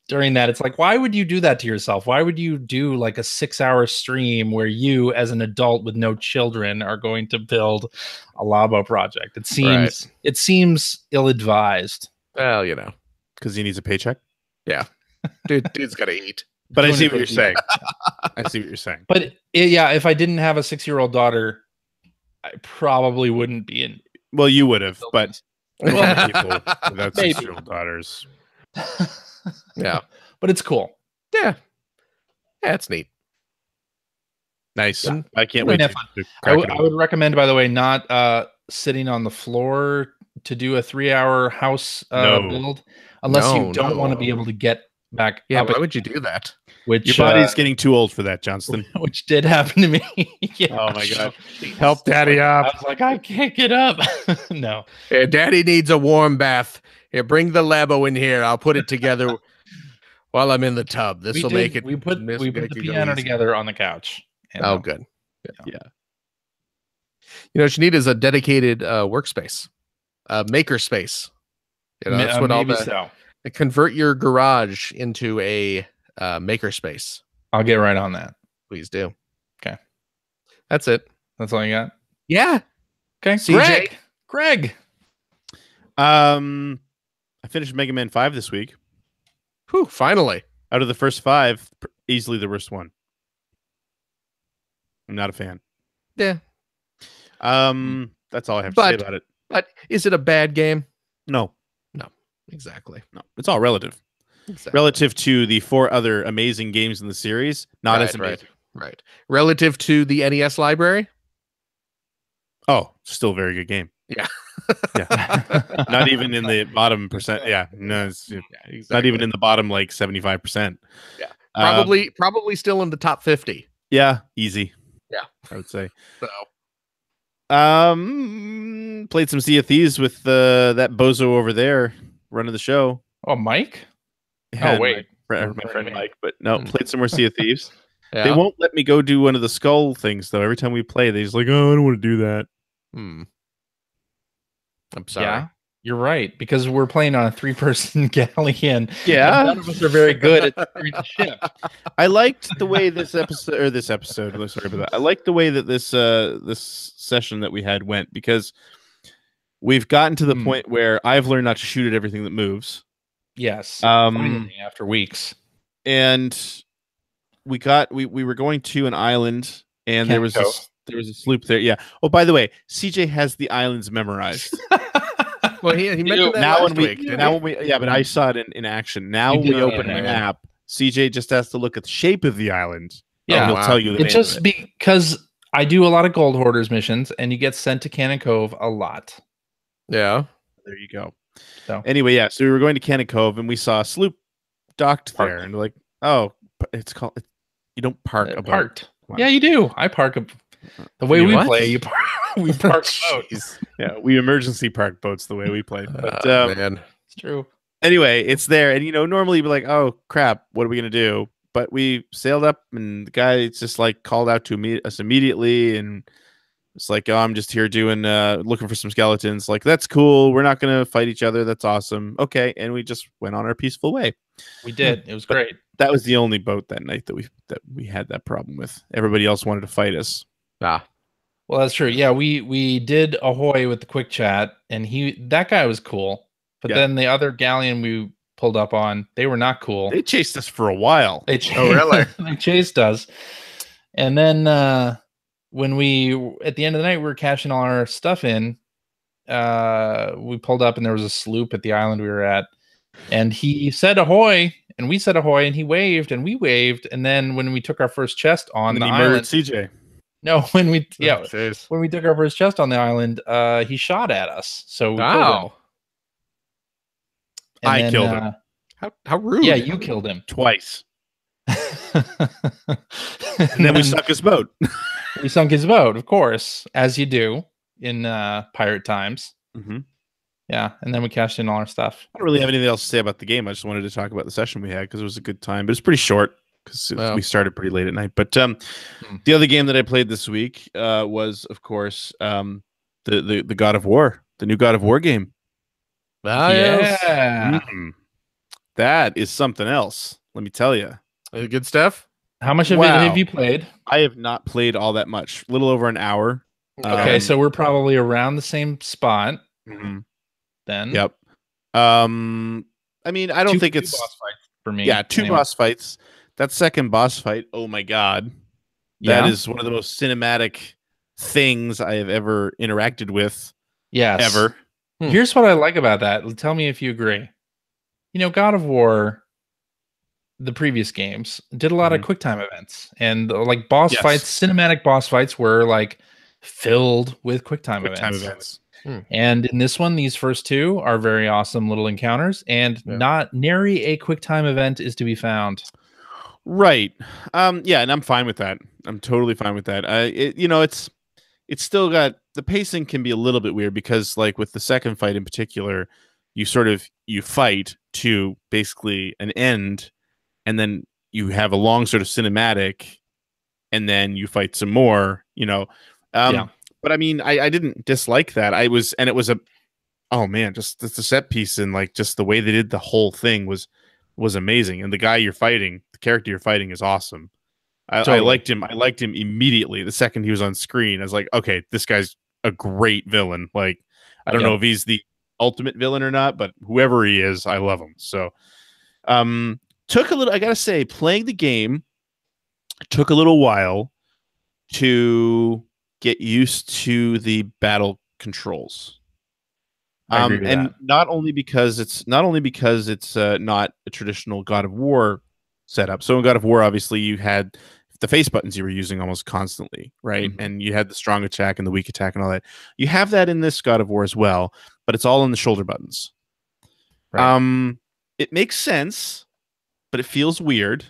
during that, it's like, why would you do that to yourself? Why would you do like a 6-hour stream where you, as an adult with no children, are going to build a Labo project? It seems ill-advised. Well, because he needs a paycheck. Yeah, dude's got to eat. But I see what you're saying. But if I didn't have a 6-year-old daughter, I probably wouldn't be in. Well, you would have, but people without 6-year-old daughters. Yeah, but it's cool. Yeah, it's neat. Nice. Yeah. I can't wait. I would recommend, by the way, not sitting on the floor to do a 3-hour house build, unless you don't want to be able to get back. Yeah, why would you do that? Your body's getting too old for that, Johnston. Which did happen to me. Oh my god! Help Daddy up! I was like, I can't get up. No. Hey, Daddy needs a warm bath. Here, bring the Labo in here. I'll put it together while I'm in the tub. This will make it. We put the piano together on the couch. Oh, good. Yeah. What you need is a dedicated workspace, maker space. That's what all the. Convert your garage into a maker space. I'll get right on that. Please do. Okay. That's it. That's all you got? Yeah. Okay. CJ? Greg. I finished Mega Man 5 this week. Whew, finally. Out of the first 5, easily the worst one. I'm not a fan. Yeah. That's all I have to say about it. But is it a bad game? No. Exactly. No, it's all relative. Exactly. Relative to the 4 other amazing games in the series, not as amazing. Right. Relative to the NES library? Oh, still a very good game. Yeah. Yeah. Not even in the bottom percent. Yeah. No, it's exactly. not even in the bottom like 75%. Yeah. Probably still in the top 50. Yeah, easy. Yeah. I would say. So played some Sea of Thieves with that bozo over there running the show. Oh, Mike? Yeah, oh, wait. my friend Mike, but no, played some more Sea of Thieves. yeah. They won't let me go do one of the skull things though. Every time we play, they just like, oh, I don't want to do that. I'm sorry. Yeah, you're right, because we're playing on a 3-person galleon. Yeah. None of us are very good at steering the ship. I liked the way this episode. I'm sorry about that. I liked the way that this session that we had went, because we've gotten to the point where I've learned not to shoot at everything that moves. Yes. Finally, after weeks. And we were going to an island, and there was a sloop there. Yeah. Oh, by the way, CJ has the islands memorized. Well, he mentioned that last week. But I saw it in action. Now when we open the map, CJ just has to look at the shape of the island. Yeah, he'll tell you the name just of it. Because I do a lot of gold hoarders missions, and you get sent to Cannon Cove a lot. Yeah. There you go. So anyway, yeah. So we were going to Cannon Cove, and we saw a sloop docked there, and we're like, oh, it's called. You don't park a boat. Parked. Yeah, you do. I park the way we play. We park boats. Yeah, we emergency park boats the way we play. But man, it's true. Anyway, it's there, and normally you'd be like, oh crap, what are we gonna do? But we sailed up, and the guy just like called out to us immediately, and it's like, oh, I'm just here doing looking for some skeletons. Like, that's cool. We're not gonna fight each other. That's awesome. Okay, and we just went on our peaceful way. We did. It was great. That was the only boat that night that we had that problem with. Everybody else wanted to fight us. Well, that's true. Yeah, we did ahoy with the quick chat, and that guy was cool. But then the other galleon we pulled up on, they were not cool. They chased us for a while. They chased us. And then when at the end of the night, we were cashing all our stuff in, we pulled up, and there was a sloop at the island we were at. And he said ahoy, and we said ahoy, and he waved, and we waved. And then when we took our first chest on the island, CJ. No, when we took our first chest on the island, he shot at us. So we killed him. I killed him. How rude! Yeah, you killed him twice. And then we sunk his boat. We sunk his boat, of course, as you do in pirate times. Mm-hmm. Yeah, and then we cashed in all our stuff. I don't really have anything else to say about the game. I just wanted to talk about the session we had because it was a good time, but it's pretty short because we started pretty late at night. But the other game that I played this week was, of course, the God of War, the new God of War game. Yeah, that is something else. Let me tell you. Good stuff. How much of it have you played? I have not played all that much. A little over an hour. Okay, so we're probably around the same spot. Mm-hmm. Then. Yep. I mean, I don't think it's boss fights for me. Yeah, two boss fights. That second boss fight, oh my god. That is one of the most cinematic things I have ever interacted with. Yes. Ever. Here's what I like about that. Tell me if you agree. God of War, the previous games, did a lot of QuickTime events, and like boss fights, cinematic boss fights were like filled with QuickTime events. And in this one, these first two are very awesome little encounters, and not nary a QuickTime event is to be found. Right. Yeah, and I'm fine with that. I'm totally fine with that. It's still got, the pacing can be a little bit weird because, like, with the second fight in particular, you fight to basically an end, and then you have a long sort of cinematic, and then you fight some more, But I mean, I didn't dislike that. It was just the set piece and like just the way they did the whole thing was amazing. And the guy you're fighting, the character you're fighting, is awesome. I liked him. I liked him immediately. The second he was on screen, I was like, okay, this guy's a great villain. Like, I don't know if he's the ultimate villain or not, but whoever he is, I love him. So, took a little, I gotta say, playing the game took a little while to get used to the battle controls. And not only because it's not a traditional God of War setup. So in God of War, obviously you had the face buttons you were using almost constantly, right? And you had the strong attack and the weak attack and all that. You have that in this God of War as well, but it's all in the shoulder buttons. Right. It makes sense, but it feels weird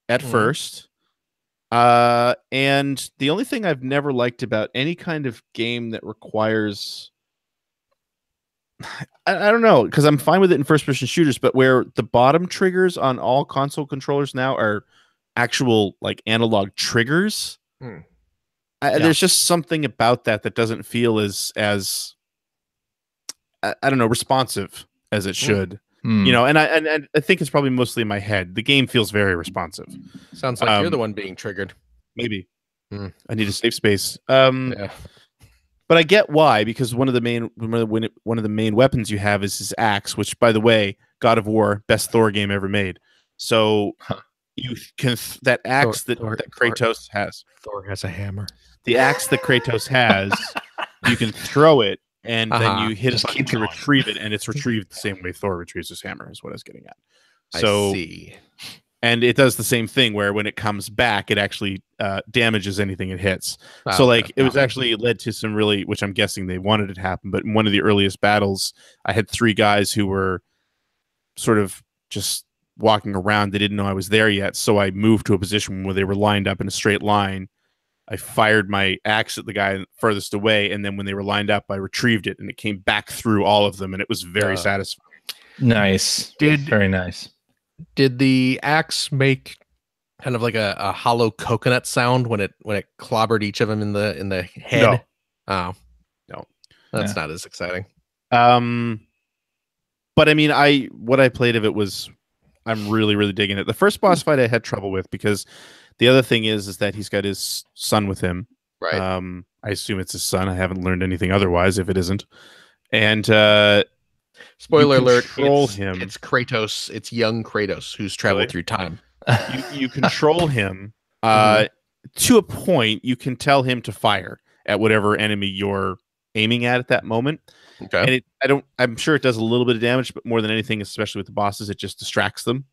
at first. And the only thing I've never liked about any kind of game that requires, I don't know, because I'm fine with it in first-person shooters, but where the bottom triggers on all console controllers now are actual like analog triggers, there's just something about that doesn't feel as I don't know, responsive as it should. You know, and I think it's probably mostly in my head. The game feels very responsive. Sounds like you're the one being triggered. Maybe. I need a safe space. But I get why, because one of the main weapons you have is his axe, which, by the way, God of War, best Thor game ever made. So you can that axe that Kratos has. Thor has a hammer. The axe that Kratos has, you can throw it, and then you hit it to retrieve it, and it's retrieved the same way Thor retrieves his hammer, is what I was getting at. So, I see. And it does the same thing where when it comes back, it actually damages anything it hits. So like it was actually led to some really, which I'm guessing they wanted it to happen, but in one of the earliest battles, I had 3 guys who were sort of just walking around. They didn't know I was there yet. So I moved to a position where they were lined up in a straight line. I fired my axe at the guy furthest away, and then when they were lined up, I retrieved it, and it came back through all of them, and it was very satisfying. Nice. Very nice. Did the axe make kind of like a hollow coconut sound when it clobbered each of them in the head? No. Oh, no, that's not as exciting. But I mean, what I played of it was, I'm really, really digging it. The first boss fight I had trouble with because the other thing is that he's got his son with him. Right. I assume it's his son. I haven't learned anything otherwise if it isn't. And spoiler alert, it's Kratos. It's young Kratos who's traveled through time. You control him to a point. You can tell him to fire at whatever enemy you're aiming at that moment. Okay. And I'm sure it does a little bit of damage, but more than anything, especially with the bosses, it just distracts them.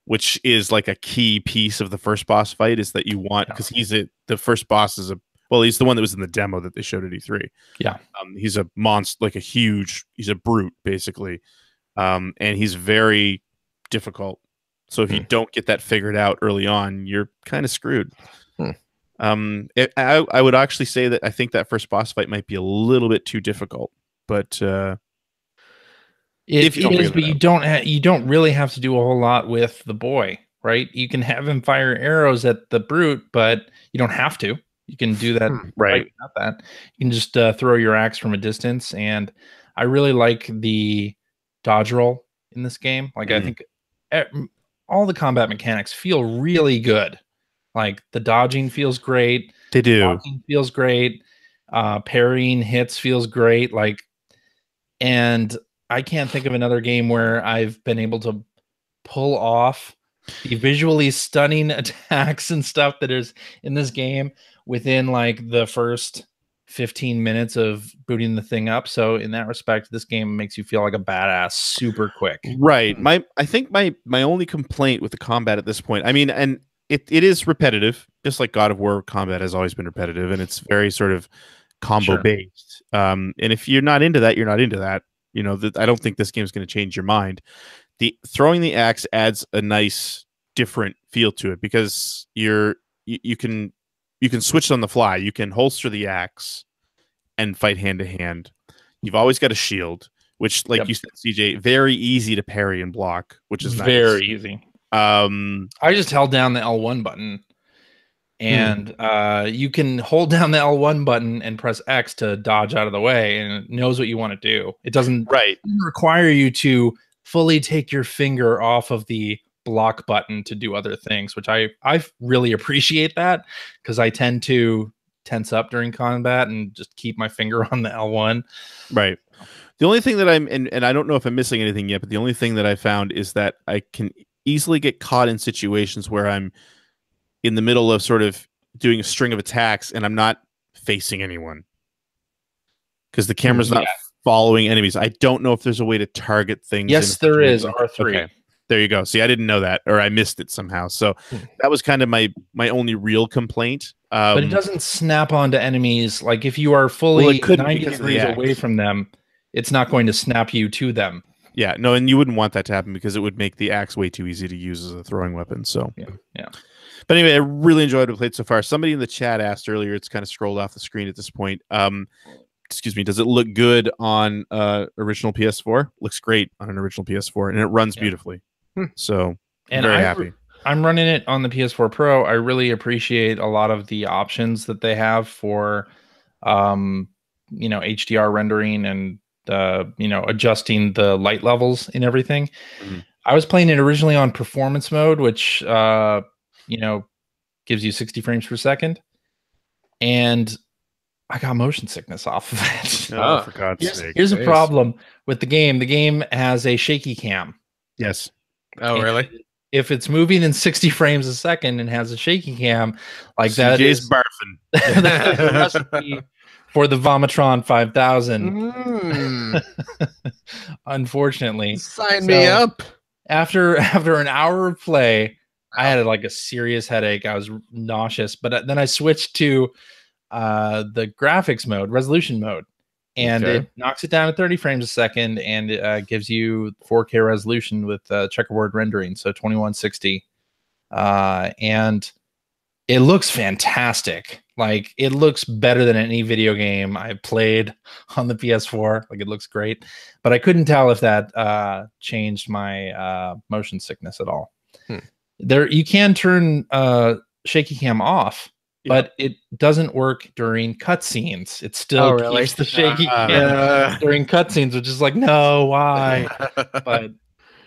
Which is like a key piece of the first boss fight, is that you want, because the first boss is he's the one that was in the demo that they showed at E3. Yeah. He's a monster, like he's a brute basically. And he's very difficult. So if you don't get that figured out early on, you're kind of screwed. I would actually say that I think that first boss fight might be a little bit too difficult, but It is, but you don't really have to do a whole lot with the boy, right? You can have him fire arrows at the brute, but you don't have to. You can do that right without that. You can just throw your axe from a distance, and I really like the dodge roll in this game. Like I think all the combat mechanics feel really good. Like the dodging feels great. They do. Blocking feels great. Parrying hits feels great. Like, and I can't think of another game where I've been able to pull off the visually stunning attacks and stuff that is in this game within like the first 15 minutes of booting the thing up. So in that respect, this game makes you feel like a badass super quick. Right. I think my only complaint with the combat at this point, I mean, and it is repetitive, just like God of War combat has always been repetitive, and it's very sort of combo based. And if you're not into that, you're not into that. You know, I don't think this game is going to change your mind. The throwing the axe adds a nice, different feel to it, because you can switch on the fly. You can holster the axe and fight hand to hand. You've always got a shield, which, like you said, CJ, very easy to parry and block, which is very easy. I just held down the L1 button. And you can hold down the L1 button and press X to dodge out of the way, and it knows what you want to do. It doesn't require you to fully take your finger off of the block button to do other things, which I really appreciate that, because I tend to tense up during combat and just keep my finger on the L1. Right. The only thing that and I don't know if I'm missing anything yet, but the only thing that I found is that I can easily get caught in situations where I'm in the middle of sort of doing a string of attacks and I'm not facing anyone because the camera's not following enemies. I don't know if there's a way to target things. Yes, there is. R3. There you go. See, I didn't know that, or I missed it somehow. So that was kind of my only real complaint. But it doesn't snap onto enemies. Like if you are fully 90 degrees away from them, it's not going to snap you to them. Yeah, no, and you wouldn't want that to happen because it would make the axe way too easy to use as a throwing weapon. So yeah. But anyway, I really enjoyed what I played so far. Somebody in the chat asked earlier, it's kind of scrolled off the screen at this point. Excuse me, does it look good on original PS4? Looks great on an original PS4, and it runs beautifully. So I'm very happy. I'm running it on the PS4 Pro. I really appreciate a lot of the options that they have for HDR rendering and adjusting the light levels and everything. I was playing it originally on performance mode, which gives you 60 frames per second, and I got motion sickness off of it. Oh, for God's sake. Here's a problem with the game. The game has a shaky cam. Yes. Oh, really? If it's moving in 60 frames a second and has a shaky cam, like that is barfing. That's the recipe for the Vomitron 5000. Unfortunately. Sign me up. After an hour of play, I had like a serious headache. I was nauseous, but then I switched to the graphics mode, resolution mode, and it knocks it down to 30 frames a second, and it gives you 4K resolution with checkerboard rendering, so 2160, and it looks fantastic. Like, it looks better than any video game I played on the PS4. Like, it looks great, but I couldn't tell if that changed my motion sickness at all. There, you can turn shaky cam off, but it doesn't work during cutscenes. It still keeps the shaky cam during cutscenes, which is like, no, why? But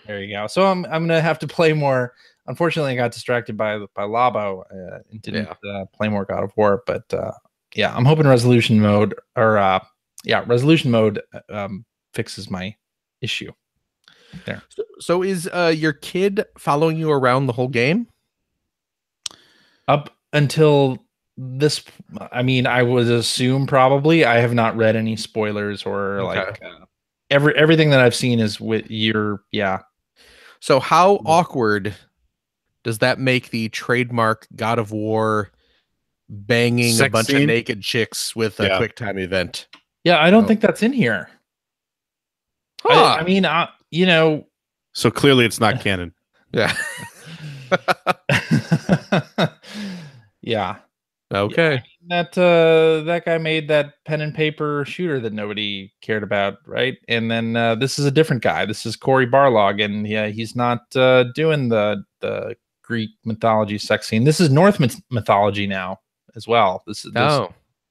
there you go. So I'm gonna have to play more. Unfortunately, I got distracted by Labo and didn't play more God of War. But I'm hoping resolution mode fixes my issue there. So is your kid following you around the whole game? Up until this, I mean, I would assume probably. I have not read any spoilers or everything that I've seen is with your So how awkward does that make the trademark God of War banging a bunch of naked chicks with a quick time event? Yeah, I don't think that's in here. I mean, so clearly it's not canon. Yeah. Yeah. Okay. Yeah, that guy made that pen and paper shooter that nobody cared about, right? And then this is a different guy. This is Cory Barlog, and he's not doing the Greek mythology sex scene. This is Norse mythology now as well. This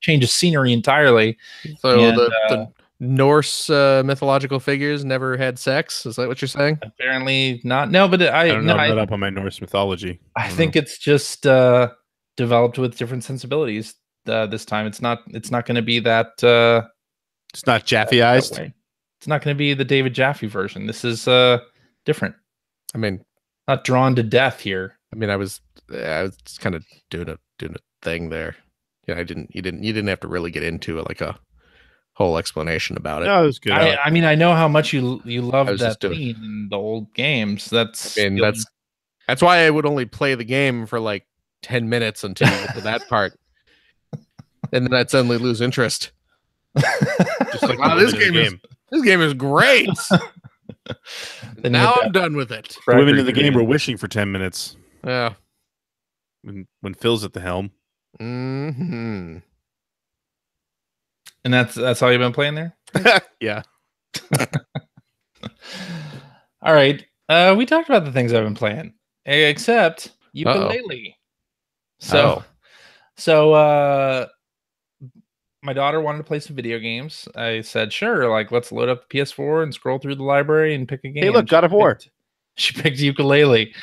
changes scenery entirely. So the Norse mythological figures never had sex. Is that what you're saying? Apparently not. No, but I don't know. I'm not up on my Norse mythology. I think it's just developed with different sensibilities. This time, it's not going to be that. It's not Jaffe-ized. It's not going to be the David Jaffe version. This is different. I mean, not drawn to death here. I mean, I was kind of doing a thing there. Yeah, you didn't have to really get into it, like a whole explanation about it. No, it was good. I mean, I know how much you love that scene in the old games. That's why I would only play the game for like 10 minutes until you get to that part, and then I'd suddenly lose interest. Just like, wow, this game is great. Now I'm done with it. The women in the game were wishing for 10 minutes. Yeah. When Phil's at the helm. Mm-hmm. And that's all you've been playing there? Yeah. All right. We talked about the things I've been playing, except ukulele. So my daughter wanted to play some video games. I said, sure, like let's load up the PS4 and scroll through the library and pick a game. Hey, look, God of War. She picked ukulele.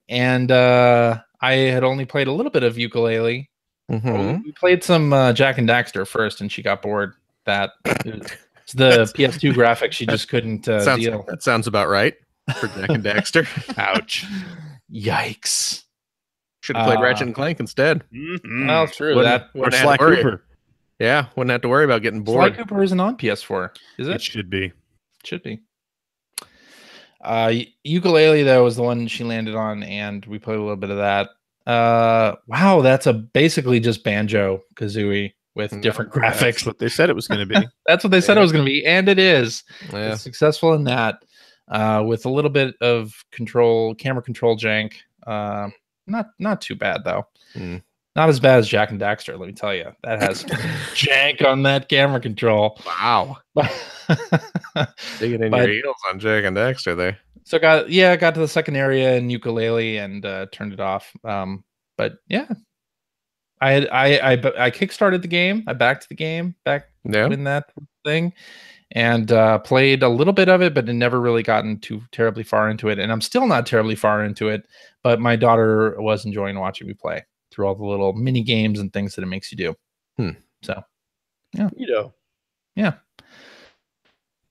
And I had only played a little bit of ukulele. Mm-hmm. We played some Jack and Daxter first, and she got bored. It's the PS2 graphics she just couldn't deal. That sounds about right for Jack and Daxter. Ouch. Yikes. Should have played Ratchet and Clank instead. Mm-hmm. Well, true. Or Sly Cooper. Yeah, wouldn't have to worry about getting bored. Sly Cooper isn't on PS4, is it? It should be. Should be. Ukulele though was the one she landed on, and we played a little bit of that. Wow, that's basically just Banjo Kazooie with different graphics. That's what they said it was going to be. That's what they said it was going to be, and it is. Yeah. It's successful in that, with a little bit of camera control jank. Not too bad though. Not as bad as Jack and Daxter, let me tell you. That has jank on that camera control. Wow. Digging in your heels on Jack and Daxter there. So got to the second area in Ukulele and turned it off. But yeah, I kickstarted the game. I backed the game in that thing, and played a little bit of it, but it never really gotten too terribly far into it. And I'm still not terribly far into it, but my daughter was enjoying watching me play through all the little mini games and things that it makes you do. So yeah, yeah.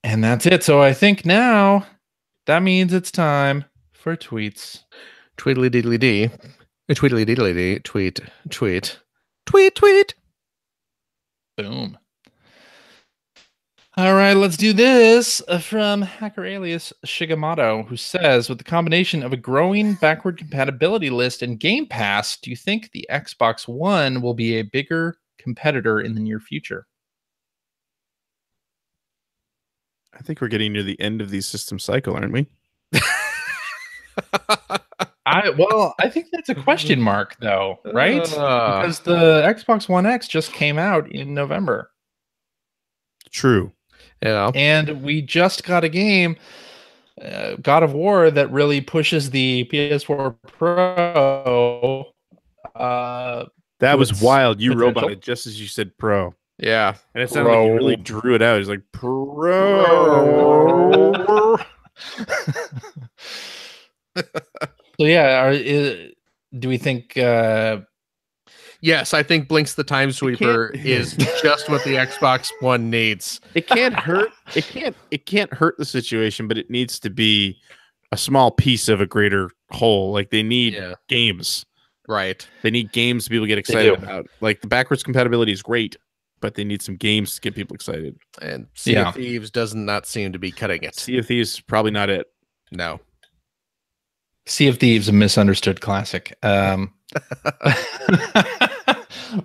And that's it. So I think now that means it's time for tweets. Tweedly diddly dee. Tweedly diddly dee. Tweet. Tweet. Boom. All right, let's do this from Hacker Alias Shigemoto, who says, with the combination of a growing backward compatibility list and Game Pass, do you think the Xbox One will be a bigger competitor in the near future? I think we're getting near the end of the system cycle, aren't we? I think that's a question mark, though, right? Because the Xbox One X just came out in November. True. Yeah. And we just got a game, God of War, that really pushes the PS4 Pro. That was wild. You roboted just as you said Pro. Yeah. And it sounded like you really drew it out. He's like, Pro. So yeah, do we think... Yes, I think Blinks the Time Sweeper is just what the Xbox One needs. It can't hurt. It can't hurt the situation, but it needs to be a small piece of a greater whole. Like they need games. Right. They need games people get excited about. Like the backwards compatibility is great, but they need some games to get people excited. And Sea of Thieves does not seem to be cutting it. Sea of Thieves probably not it. No. Sea of Thieves, a misunderstood classic.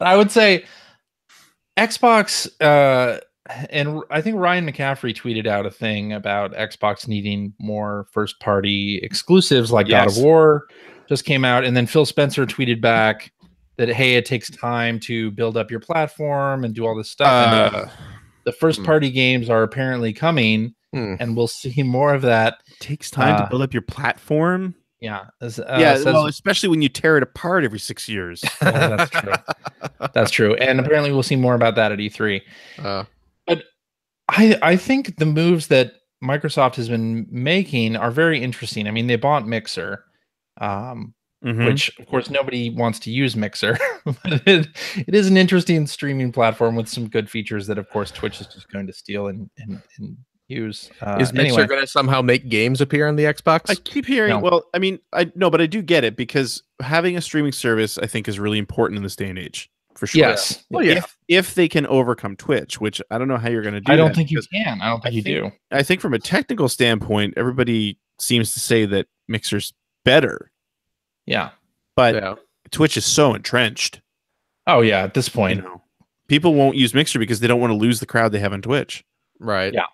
I would say Xbox, and I think Ryan McCaffrey tweeted out a thing about Xbox needing more first-party exclusives like God of War just came out, and then Phil Spencer tweeted back that, hey, it takes time to build up your platform and do all this stuff. And the first-party games are apparently coming, and we'll see more of that. It takes time to build up your platform? Yeah. Well, especially when you tear it apart every 6 years. Oh, that's true. That's true. And apparently we'll see more about that at E3. But I think the moves that Microsoft has been making are very interesting. I mean, they bought Mixer, which, of course, nobody wants to use Mixer. But it is an interesting streaming platform with some good features that, of course, Twitch is just going to steal and use. Is Mixer going to somehow make games appear on the Xbox? I keep hearing. No. Well, I mean, but I do get it, because having a streaming service, I think, is really important in this day and age. For sure. Yes. Well, yeah. If they can overcome Twitch, which I don't know how you're going to do. I don't think you can. I don't think you do. I think from a technical standpoint, everybody seems to say that Mixer's better. Yeah. But Twitch is so entrenched. Oh yeah. At this point, people won't use Mixer because they don't want to lose the crowd they have on Twitch. Right. Yeah.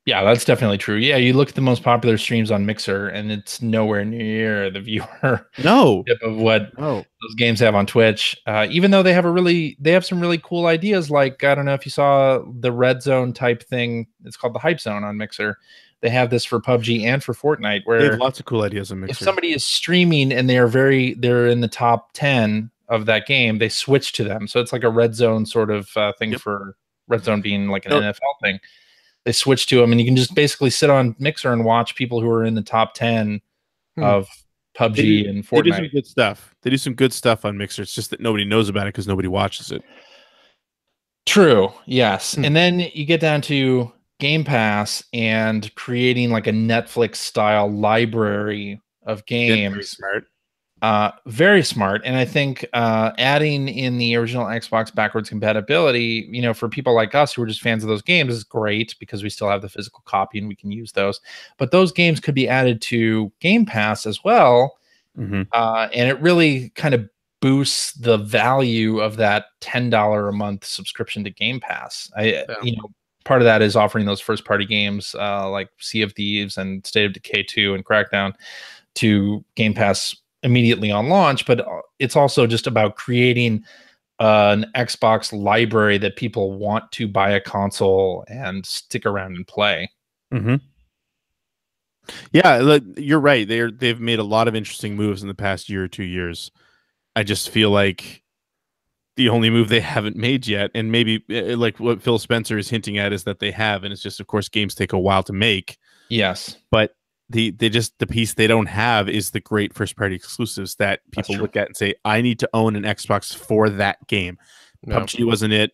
Yeah, that's definitely true. Yeah, you look at the most popular streams on Mixer, and it's nowhere near the viewer tip of what those games have on Twitch. Even though they have some really cool ideas. Like, I don't know if you saw the Red Zone type thing. It's called the Hype Zone on Mixer. They have this for PUBG and for Fortnite, where they have lots of cool ideas on Mixer. If somebody is streaming and they're in the top 10 of that game, they switch to them. So it's like a Red Zone sort of thing for Red Zone being like an NFL thing. They switch to them, and you can just basically sit on Mixer and watch people who are in the top 10 of PUBG and Fortnite. They do some good stuff. They do some good stuff on Mixer. It's just that nobody knows about it because nobody watches it. True. Yes. And then you get down to Game Pass and creating like a Netflix style library of games. Very smart. Very smart. And I think adding in the original Xbox backwards compatibility, for people like us who are just fans of those games is great because we still have the physical copy and we can use those. But those games could be added to Game Pass as well. Mm-hmm. And it really kind of boosts the value of that $10 a month subscription to Game Pass. Part of that is offering those first party games like Sea of Thieves and State of Decay 2 and Crackdown to Game Pass immediately on launch, but it's also just about creating an Xbox library that people want to buy a console and stick around and play. Mm-hmm. Yeah, you're right. They've made a lot of interesting moves in the past year or 2 years. I just feel like the only move they haven't made yet, and maybe like what Phil Spencer is hinting at, is that they have, and it's just, of course, games take a while to make. Yes, but the piece they don't have is the great first party exclusives that people look at and say, I need to own an Xbox for that game. No. PUBG wasn't it.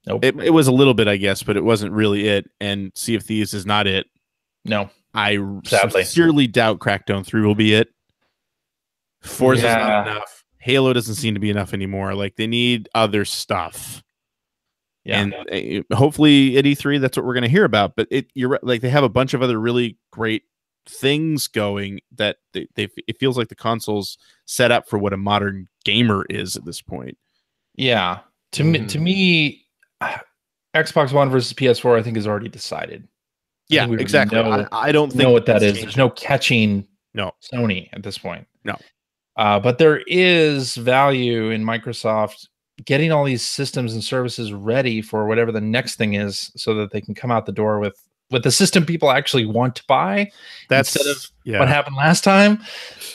Nope. It was a little bit, I guess, but it wasn't really it. And Sea of Thieves is not it. No. I sincerely doubt Crackdown 3 will be it. Forza's not enough. Halo doesn't seem to be enough anymore. Like, they need other stuff. Yeah. And hopefully at E3, that's what we're going to hear about. But you're right, like, they have a bunch of other really great things going that it feels like the console's set up for what a modern gamer is at this point. Yeah. To me, Xbox One versus PS4, I think, is already decided. Yeah, exactly. I don't think know what that is. There's no catching Sony at this point. No. But there is value in Microsoft getting all these systems and services ready for whatever the next thing is, so that they can come out the door with the system people actually want to buy. Instead of what happened last time.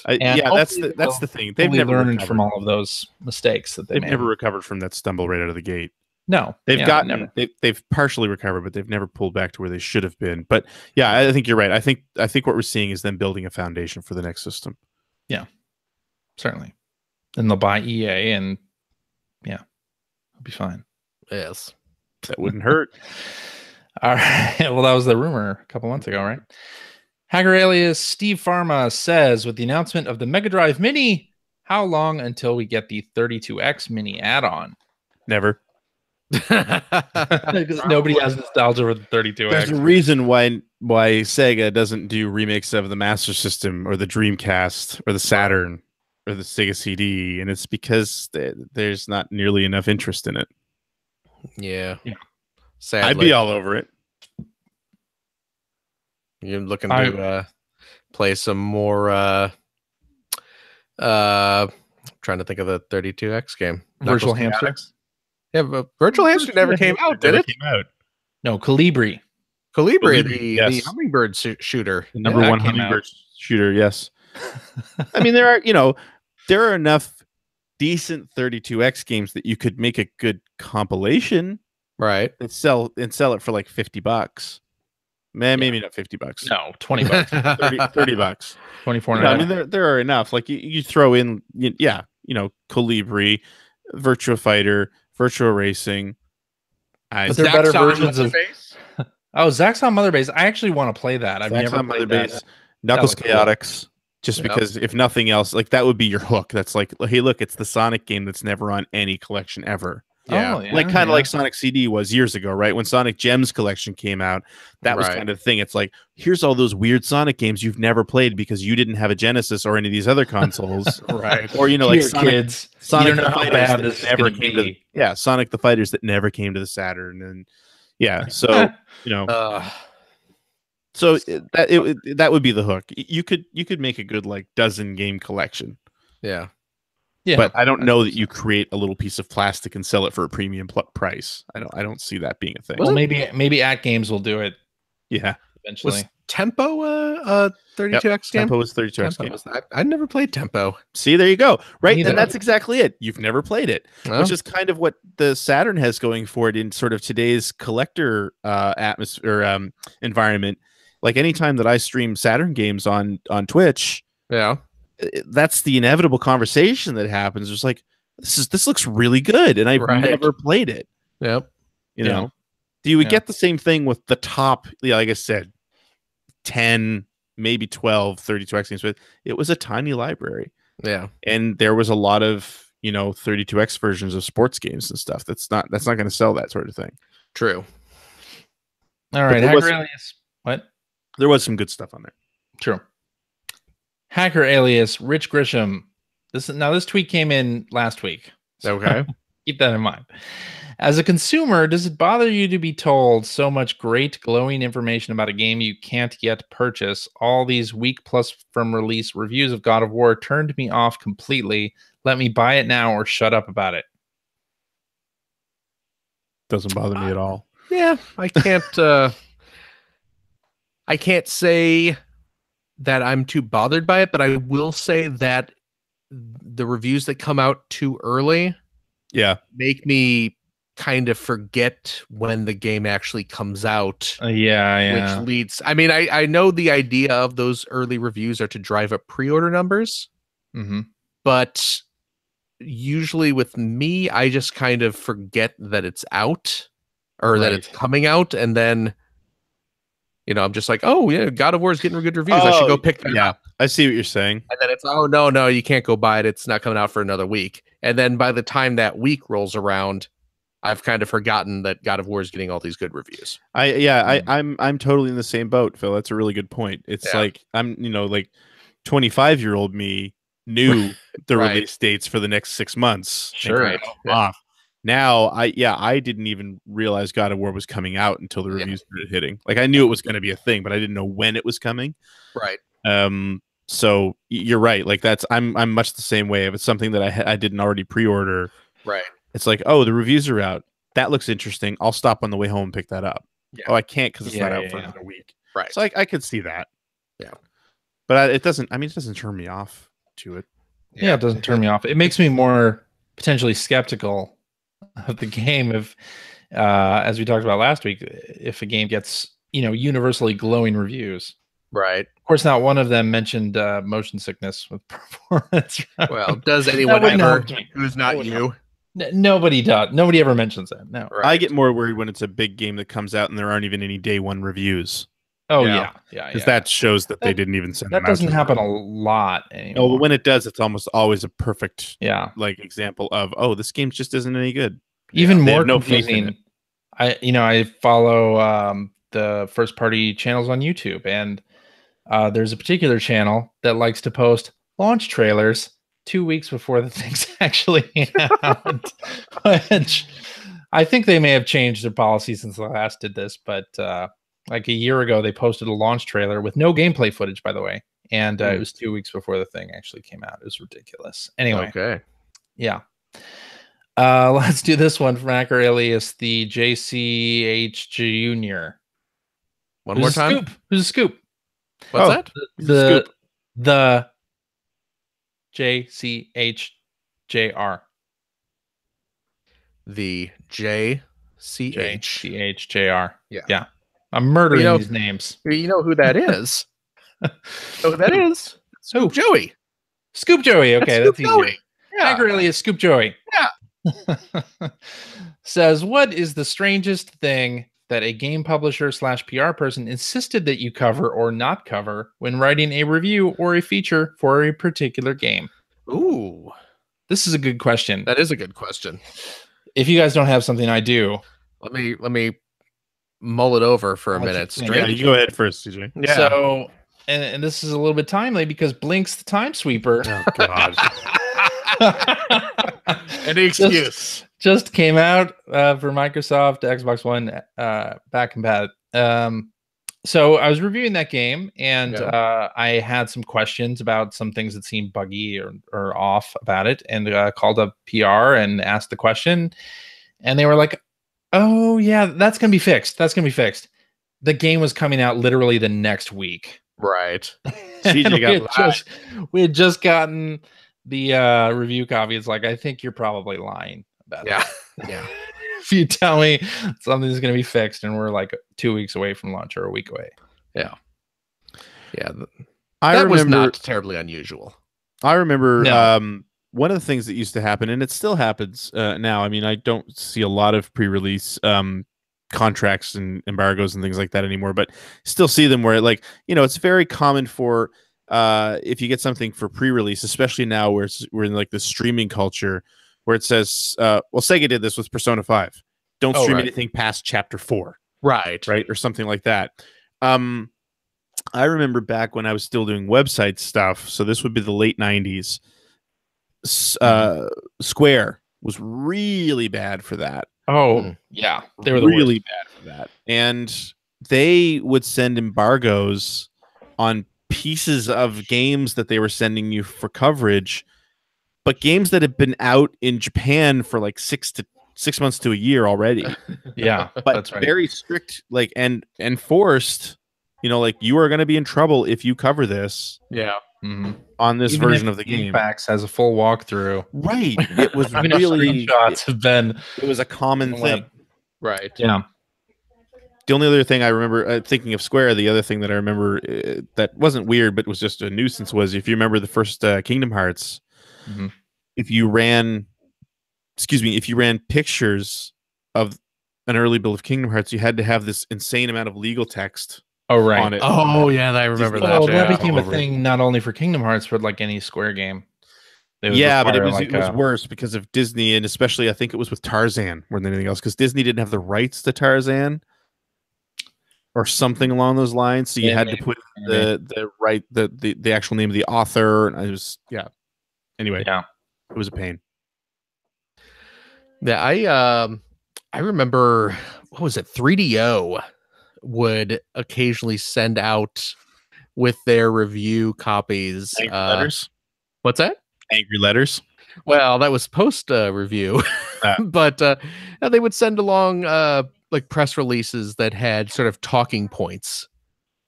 That's the thing. They've never learned from all of those mistakes that they've never recovered from that stumble right out of the gate. No, they've partially recovered, but they've never pulled back to where they should have been. But yeah, I think you're right. I think what we're seeing is them building a foundation for the next system. Yeah, certainly. And they'll buy EA, and it'll be fine. Yes, that wouldn't hurt. All right. Well, that was the rumor a couple months ago, right? Hacker alias Steve Pharma says, with the announcement of the Mega Drive Mini, how long until we get the 32X Mini add-on? Never. Because nobody has nostalgia for the 32X. There's a reason why Sega doesn't do remakes of the Master System or the Dreamcast or the Saturn or the Sega CD, and it's because there's not nearly enough interest in it. Yeah. Sadly. I'd be all over it. You're looking to play some more trying to think of the 32X game. Virtual Hamster? Yeah, but Virtual Hamster never came out, did it? No, Colibri. The hummingbird shooter. The number one hummingbird shooter, yes. I mean, there are enough decent 32X games that you could make a good compilation. Right. And sell it for like $50. Man, maybe not $50. No, $20. $30. $24. I mean, there are enough. Like you throw in, Colibri, Virtua Fighter, Virtua Racing. But they're better versions of. Oh, Zaxxon on Mother Base. I actually want to play that. I've never played that. Knuckles Chaotix. Cool. Just because, if nothing else, like that would be your hook. That's like, hey, look, it's the Sonic game that's never on any collection ever. Yeah, like Sonic CD was years ago, right? When Sonic Gems collection came out, that was kind of the thing. It's like, here's all those weird Sonic games you've never played because you didn't have a Genesis or any of these other consoles, right? Or like Sonic the Fighters that never came to Sonic the Fighters that never came to the Saturn, and so so that would be the hook. You could make a good like dozen game collection. Yeah. Yeah, but I don't know that you create a little piece of plastic and sell it for a premium price. I don't see that being a thing. Well, maybe At Games will do it. Yeah, eventually. Was Tempo a 32X game? Tempo was 32X game. I never played Tempo. See, there you go. Right, and that's exactly it. You've never played it, which is kind of what the Saturn has going for it in sort of today's collector atmosphere environment. Like anytime that I stream Saturn games on Twitch, that's the inevitable conversation that happens. It's like, this looks really good, and I've never played it. Yep. You know, do we get the same thing with the top? Like I said, 10, maybe 12, 32X games. But it was a tiny library. Yeah. And there was a lot of 32X versions of sports games and stuff. That's not going to sell that sort of thing. True. All right, Hacker Alias. What? There was some good stuff on there. True. Hacker Alias, Rich Grisham. This tweet came in last week. So okay. Keep that in mind. As a consumer, does it bother you to be told so much great glowing information about a game you can't yet purchase? All these week plus from release reviews of God of War turned me off completely. Let me buy it now or shut up about it. Doesn't bother me at all. Yeah, I can't say that I'm too bothered by it, but I will say that the reviews that come out too early make me kind of forget when the game actually comes out. Yeah. Which leads, I mean, I know the idea of those early reviews are to drive up pre-order numbers, but usually with me, I just kind of forget that it's out or that it's coming out, and then I'm just like, oh yeah, God of War is getting good reviews. I should go pick that up. I see what you're saying. And then it's, oh no, you can't go buy it. It's not coming out for another week. And then by the time that week rolls around, I've kind of forgotten that God of War is getting all these good reviews. I'm totally in the same boat, Phil. That's a really good point. It's like I'm, like 25-year-old me knew the release dates for the next 6 months. Sure. Now I didn't even realize God of War was coming out until the reviews started hitting. Like I knew it was going to be a thing, but I didn't know when it was coming. Right. So you're right. Like I'm much the same way. If it's something that I didn't already pre-order, right. It's like, oh, the reviews are out. That looks interesting. I'll stop on the way home and pick that up. Yeah. Oh, I can't because it's not out for another week. Right. So I could see that. Yeah. But it doesn't turn me off to it. Yeah, it doesn't turn me off. It makes me more potentially skeptical of the game if, as we talked about last week, if a game gets, universally glowing reviews. Right. Of course, not one of them mentioned motion sickness with performance. Well, does anyone ever who's not you? Nobody does. Nobody ever mentions that. No. Right. I get more worried when it's a big game that comes out and there aren't even any day one reviews. Oh yeah. Because that shows that they didn't even send them out. That doesn't happen a lot anymore. No, but when it does, it's almost always a perfect example of, oh, this game just isn't any good. Even more confusing. I follow the first party channels on YouTube, and there's a particular channel that likes to post launch trailers 2 weeks before the thing's actually out. Which I think they may have changed their policy since the last did this, but like a year ago, they posted a launch trailer with no gameplay footage, by the way. And it was 2 weeks before the thing actually came out. It was ridiculous. Anyway. Okay. Yeah. Let's do this one from Hacker Alias, the JCH Jr. One more time. Who's a scoop? What's that? The JCHJR. The JCHJR. Yeah. I'm murdering these names. You know who that is? Who that is? Scoop Joey. Scoop Joey. Okay, that's easier. Joey. Yeah. Hacker Alias Scoop Joey. Yeah. Says, what is the strangest thing that a game publisher / PR person insisted that you cover or not cover when writing a review or a feature for a particular game? Ooh. This is a good question. That is a good question. If you guys don't have something, I do. Let me mull it over for a minute. Yeah, you go ahead first, CJ. Yeah. So, and this is a little bit timely because Blink's the Time Sweeper. Oh, God. Any excuse. Just came out for Microsoft, Xbox One, back compat. So I was reviewing that game, and I had some questions about some things that seemed buggy or off about it, and called up PR and asked the question, and they were like, "Oh yeah, that's gonna be fixed. That's gonna be fixed." The game was coming out literally the next week. Right. We had just gotten the review copy. It's like, I think you're probably lying about it. Yeah. If you tell me something's going to be fixed and we're like 2 weeks away from launch or a week away. Yeah. That remember, was not terribly unusual. I remember one of the things that used to happen, and it still happens now. I mean, I don't see a lot of pre-release contracts and embargoes and things like that anymore, but still see them where, like, it's very common for if you get something for pre-release, especially now where we're in like the streaming culture, where it says, well, Sega did this with Persona 5. Don't stream anything past chapter 4. Right. Or something like that. I remember back when I was still doing website stuff, so this would be the late 90s. Square was really bad for that. Oh, yeah. They were really bad for that. And they would send embargoes on pieces of games that they were sending you for coverage, but games that had been out in Japan for like 6 months to a year already. Yeah, but that's right. Very strict, like, and enforced, like you are going to be in trouble if you cover this. Yeah. On this Even version of the game. Fax has a full walkthrough. Right. It was really screenshots have been. It was a common thing. Right. Yeah. The only other thing I remember, thinking of Square, the other thing that I remember that wasn't weird but was just a nuisance was, if you remember the first Kingdom Hearts, if you ran pictures of an early build of Kingdom Hearts, you had to have this insane amount of legal text. Oh, right. On it. Oh, yeah, I remember that. Oh, that became a thing not only for Kingdom Hearts, but like any Square game. Yeah, but it was worse because of Disney, and especially I think it was with Tarzan more than anything else, because Disney didn't have the rights to Tarzan or something along those lines. So you had to put the actual name of the author, and it was Anyway, it was a pain. Yeah, I remember, what was it? 3DO would occasionally send out with their review copies. Angry letters. What's that? Angry letters. Well, that was post review, but they would send along like press releases that had sort of talking points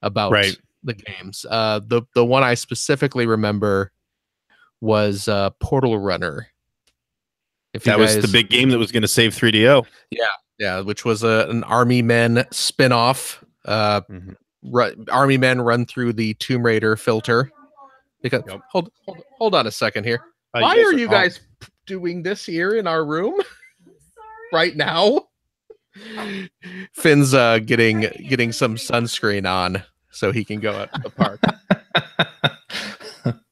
about the games. The one I specifically remember was Portal Runner. That was the big game that was going to save 3DO. Yeah, which was an Army Men spin-off. Army Men run through the Tomb Raider filter. Because hold on a second here. Why are you guys doing this here in our room right now? Finn's getting some sunscreen on so he can go out to the park.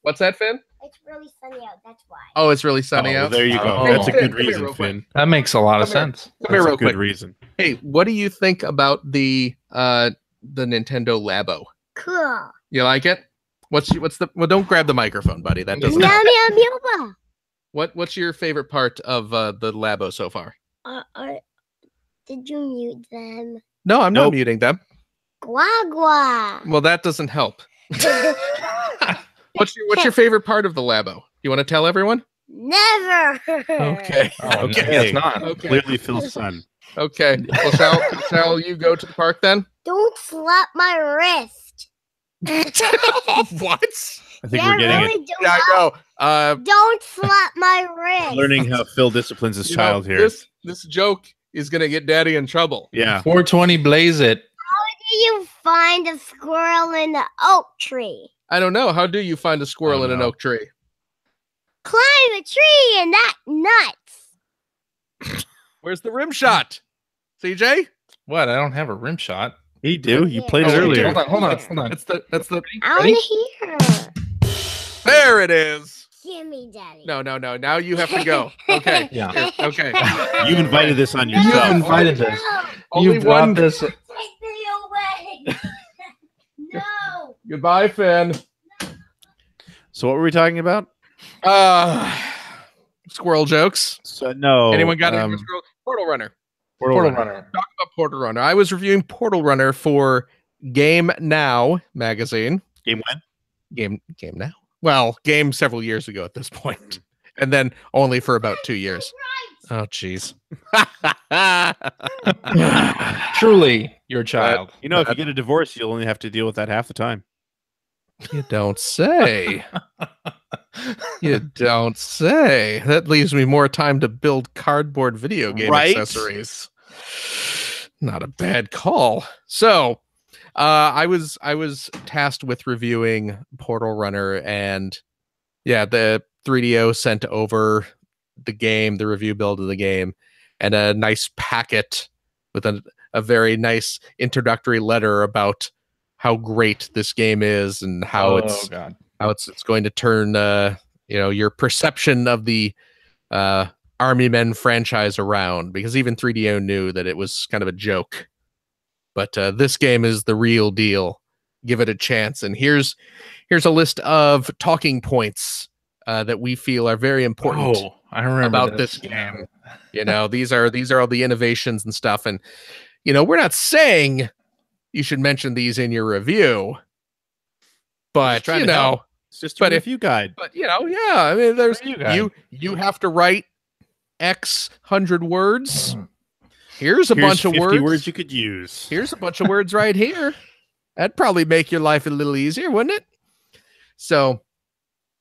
What's that, Finn? It's really sunny out. That's why. Oh, it's really sunny out. There you go. That's a good reason, Finn. That makes a lot of sense. That's a good reason. Hey, what do you think about the Nintendo Labo? Cool. You like it? What's the? Well, don't grab the microphone, buddy. That doesn't. Meow meow meow. What's your favorite part of the Labo so far? Did you mute them? No, I'm not muting them. Gua gua. Well, that doesn't help. What's your favorite part of the Labo? You want to tell everyone? Never. Okay. Okay. It's not. Okay. Clearly Phil's son. Okay. Well, shall you go to the park then? Don't slap my wrist. What? I think we're getting it. Yeah, I know. Don't slap my wrist. Learning how Phil disciplines his child here. This joke is gonna get Daddy in trouble. Yeah. 420 blaze it. How do you find a squirrel in the oak tree? I don't know. How do you find a squirrel in an oak tree? Climb a tree and that nuts. Where's the rim shot? CJ? What? I don't have a rim shot. You do. You played it earlier. Hold on. That's the. I want to hear. There it is. Gimme, Daddy. No. Now you have to go. Okay. Yeah. Okay. You invited this on yourself. You invited this. Only You brought this. Take me away. No. Goodbye, Finn. So what were we talking about? Squirrel jokes. So no. Anyone got any squirrel? Portal Runner. Portal Runner. Talk about Portal Runner. I was reviewing Portal Runner for Game Now magazine. Game when? Game Now. Well, game several years ago at this point, and then only for about 2 years. Oh, jeez. Truly, your child. If you get a divorce, you'll only have to deal with that half the time. You don't say. You don't say. That leaves me more time to build cardboard video game accessories. Not a bad call. So, I was tasked with reviewing Portal Runner, and the 3DO sent over the game, the review build of the game, and a nice packet with a very nice introductory letter about how great this game is and how it's going to turn your perception of the Army Men franchise around, because even 3DO knew that it was kind of a joke. But this game is the real deal. Give it a chance. And here's a list of talking points that we feel are very important I remember about this game. These are all the innovations and stuff. And we're not saying you should mention these in your review, but it's just a review guide. But I mean, there's you have to write X 100 words. Here's a bunch of words you could use. Here's a bunch of words right here. That'd probably make your life a little easier, wouldn't it? So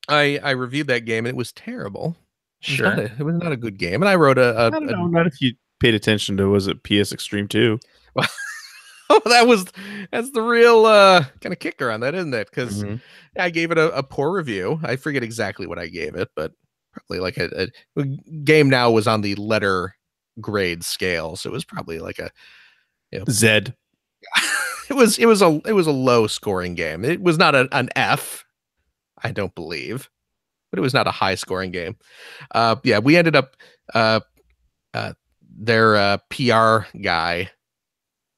I reviewed that game and it was terrible. Sure. It was not a good game. And I wrote I don't know, not if you paid attention to, was it PS Extreme 2? That's the real kind of kicker on that, isn't it? Because I gave it a poor review. I forget exactly what I gave it, but probably like a Game Now was on the letter grade scale, so it was probably like a Z. It was a low scoring game. It was not an F, I don't believe, but it was not a high scoring game. We ended up their PR guy,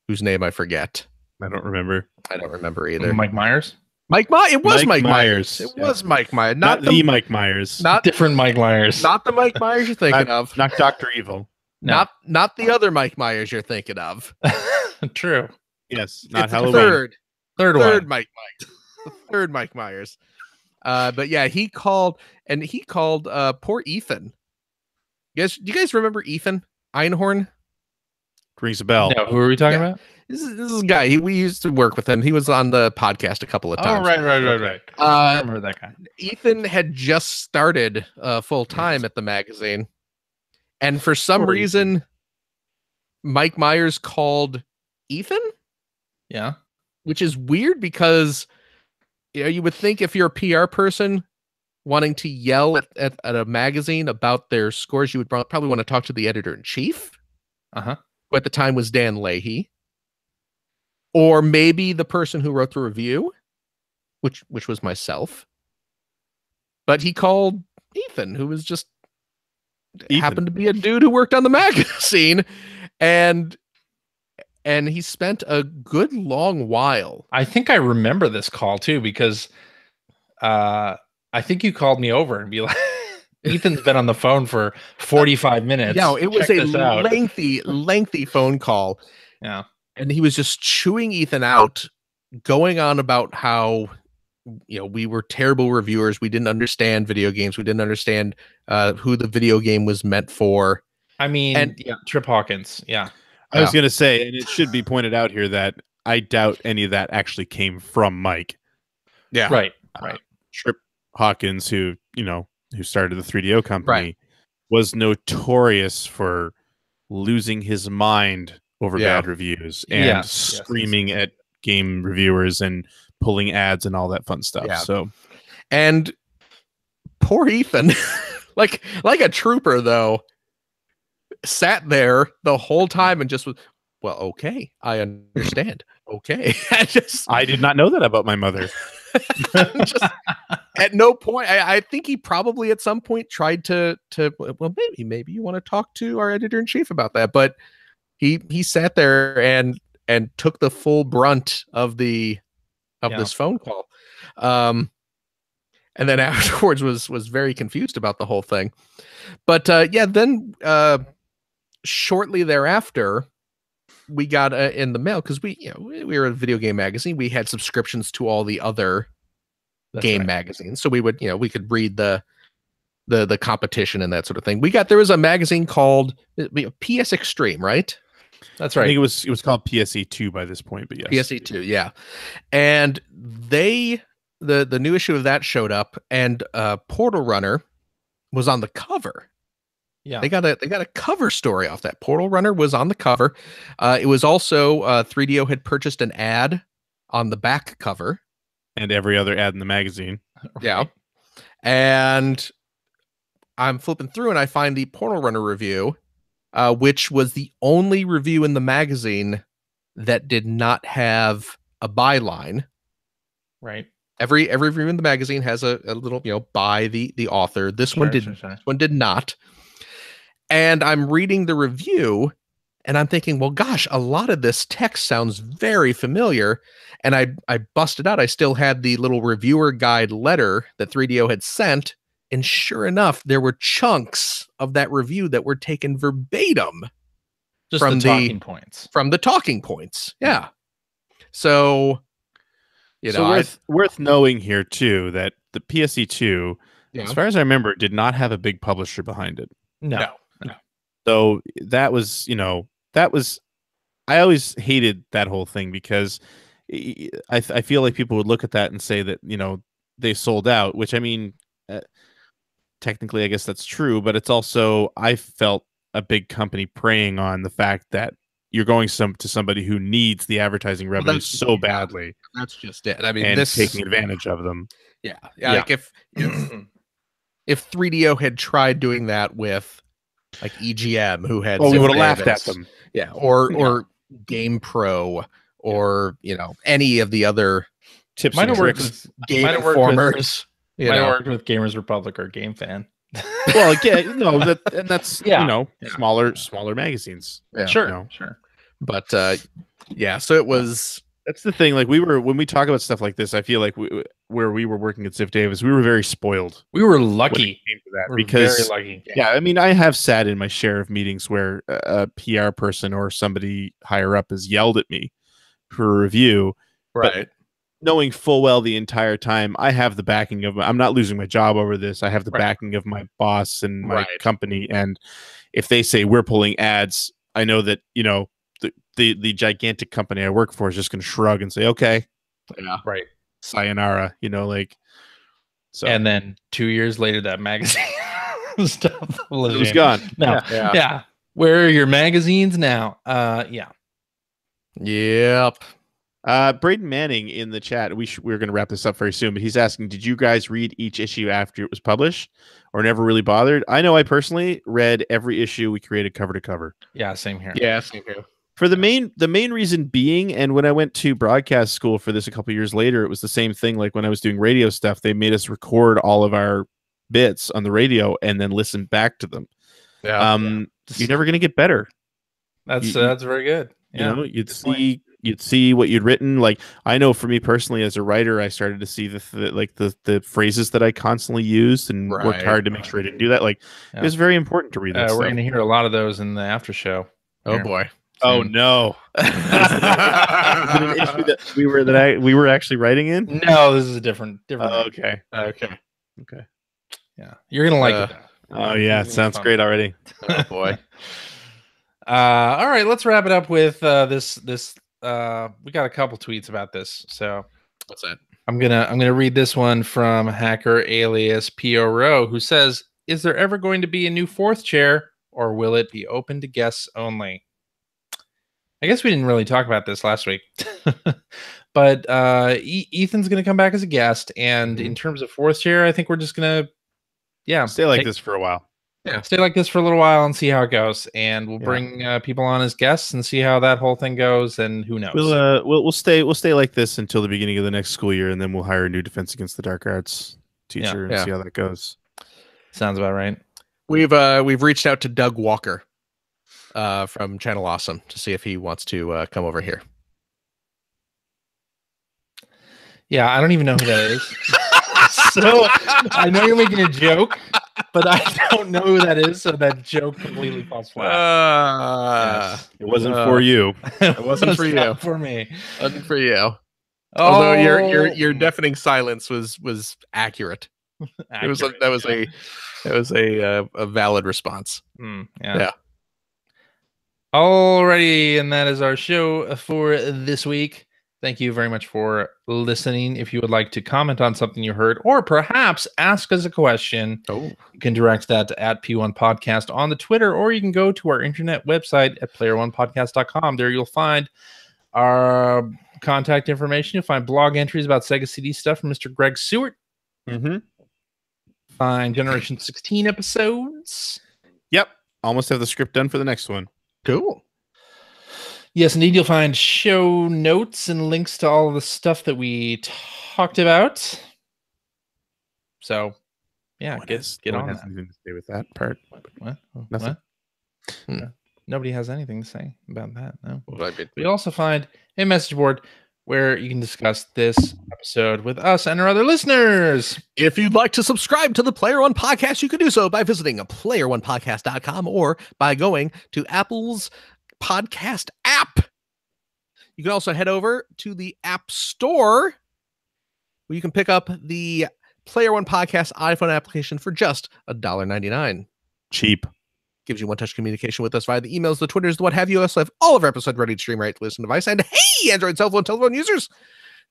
whose name I forget. I don't remember either. Mike Myers? It was Mike Myers. It was Mike Myers. Not the Mike Myers. Not different Mike Myers. Not the Mike Myers you're thinking of. Not Dr. Evil. No. Not the other Mike Myers you're thinking of. True. Yes. Not it's Halloween. Third one. Mike Myers. The third Mike Myers. But yeah, he called poor Ethan. Do you guys remember Ethan Einhorn? Rings a bell. No, who are we talking about? This is a guy. We used to work with him. He was on the podcast a couple of times. Oh, right. I remember that guy. Ethan had just started full time at the magazine, and for some reason, Mike Myers called Ethan. Yeah, which is weird because you would think if you're a PR person wanting to yell at a magazine about their scores, you would probably want to talk to the editor-in-chief. Who at the time was Dan Leahy. Or maybe the person who wrote the review, which was myself. But he called Ethan, who was just happened to be a dude who worked on the magazine, and he spent a good long while. I think I remember this call too, because I think you called me over and be like, Ethan's been on the phone for 45 minutes. Yeah, it was a lengthy phone call. Yeah. And he was just chewing Ethan out, going on about how we were terrible reviewers. We didn't understand video games. We didn't understand who the video game was meant for. I mean, Trip Hawkins. Yeah. I was going to say, and it should be pointed out here that I doubt any of that actually came from Mike. Yeah. Right. Trip Hawkins, who started the 3DO company, was notorious for losing his mind over bad reviews and screaming at game reviewers and pulling ads and all that fun stuff. Yeah. So, and poor Ethan, like a trooper though, sat there the whole time and just was, well, okay, I understand. Okay. I did not know that about my mother. Just at no point. I think he probably at some point tried to well, maybe you want to talk to our editor-in-chief about that, but he sat there and took the full brunt of this phone call. And then afterwards was very confused about the whole thing. But then shortly thereafter, we got in the mail, because we were a video game magazine. We had subscriptions to all the other game magazines, so we would we could read the competition and that sort of thing. There was a magazine called PS Extreme, right? That's right. I think it was called PSE2 by this point, but yes, PSE2, yeah. And the new issue of that showed up, and Portal Runner was on the cover. Yeah, they got a cover story off that. Portal Runner was on the cover. It was also 3DO had purchased an ad on the back cover, and every other ad in the magazine. Yeah, and I'm flipping through and I find the Portal Runner review, which was the only review in the magazine that did not have a byline. Right. Every review in the magazine has a little, by the author. This one did. Sure. This one did not. And I'm reading the review, and I'm thinking, well, gosh, a lot of this text sounds very familiar. And I busted out. I still had the little reviewer guide letter that 3DO had sent. And sure enough, there were chunks of that review that were taken verbatim. Just from the talking points. From the talking points. Yeah. So, worth knowing here, too, that the PSE2, yeah. as far as I remember, did not have a big publisher behind it. No. So that was, I always hated that whole thing because I feel like people would look at that and say that, they sold out, which I mean, technically, I guess that's true, but it's also, I felt a big company preying on the fact that you're going to somebody who needs the advertising revenue so badly. That's just it. I mean, and taking advantage of them. Yeah. Like if 3DO had tried doing that with like EGM, who had, we would have laughed at them. Yeah. Or Game Pro, or any of the other tips might and have worked tricks. with Game Informers. Might have worked with Gamers Republic or Game Fan. Well, again, that's smaller magazines. Yeah, sure. But so it was. That's the thing. Like when we talk about stuff like this, I feel like where we were working at Ziff Davis, we were very spoiled. We were lucky. Because very lucky. Yeah, I mean, I have sat in my share of meetings where a PR person or somebody higher up has yelled at me for a review, right? But knowing full well the entire time, I have the backing of I'm not losing my job over this. I have the backing of my boss and my company. And if they say we're pulling ads, I know that, the gigantic company I work for is just going to shrug and say, okay, right. Sayonara, so. And then 2 years later, that magazine stopped publishing. It was gone. No. Yeah. Where are your magazines now? Yeah. Yep. Braden Manning in the chat. We're going to wrap this up very soon, but he's asking, did you guys read each issue after it was published, or never really bothered? I know I personally read every issue we created cover to cover. Yeah, same here. Yeah, same here. For the main reason being, and when I went to broadcast school for this a couple years later, it was the same thing. Like when I was doing radio stuff, they made us record all of our bits on the radio and then listen back to them. Yeah. You're never going to get better. That's very good. Yeah. You'd see what you'd written. Like, I know for me personally as a writer, I started to see the phrases that I constantly used and worked hard to make sure I didn't do that. Like, it was very important to read that. We're going to hear a lot of those in the after show. Oh boy. Oh no! Is it an issue that we were actually writing in? No, this is a different. Okay. Yeah, you're gonna like it. Oh yeah, sounds great already. Oh boy. All right, let's wrap it up with this. We got a couple tweets about this. So what's that? I'm gonna read this one from hacker alias P.O. who says, "Is there ever going to be a new fourth chair, or will it be open to guests only?" I guess we didn't really talk about this last week, but Ethan's going to come back as a guest. And in terms of fourth chair, I think we're just going to, stay like this for a while. Yeah, stay like this for a little while and see how it goes. And we'll bring people on as guests and see how that whole thing goes. And who knows? We'll stay like this until the beginning of the next school year, and then we'll hire a new Defense Against the Dark Arts teacher and see how that goes. Sounds about right. We've reached out to Doug Walker from Channel Awesome to see if he wants to come over here. Yeah, I don't even know who that is. So I know you're making a joke, but I don't know who that is. So that joke completely falls flat. It wasn't for you. It wasn't for you. For me. Wasn't for you. Although your deafening silence was accurate. It was a valid response. Yeah. Alrighty, and that is our show for this week. Thank you very much for listening. If you would like to comment on something you heard, or perhaps ask us a question, you can direct that to @P1 Podcast on the Twitter, or you can go to our internet website at player1podcast.com. There you'll find our contact information. You'll find blog entries about Sega CD stuff from Mr. Greg Seward. Find Generation 16 episodes. Yep. Almost have the script done for the next one. Cool. Yes, indeed. You'll find show notes and links to all of the stuff that we talked about. So, yeah, get on has that. anything to say with that part. What? Nothing. What? Nobody has anything to say about that. No. Well, We also find a message board where you can discuss this episode with us and our other listeners. If you'd like to subscribe to the Player One Podcast, you can do so by visiting playeronepodcast.com or by going to Apple's podcast app. You can also head over to the App Store where you can pick up the Player One Podcast iPhone application for just $1.99. Cheap. Gives you one-touch communication with us via the emails, the Twitters, the what have you. We also have all of our episodes ready to stream right to listen device. And hey, Android cell phone, telephone users,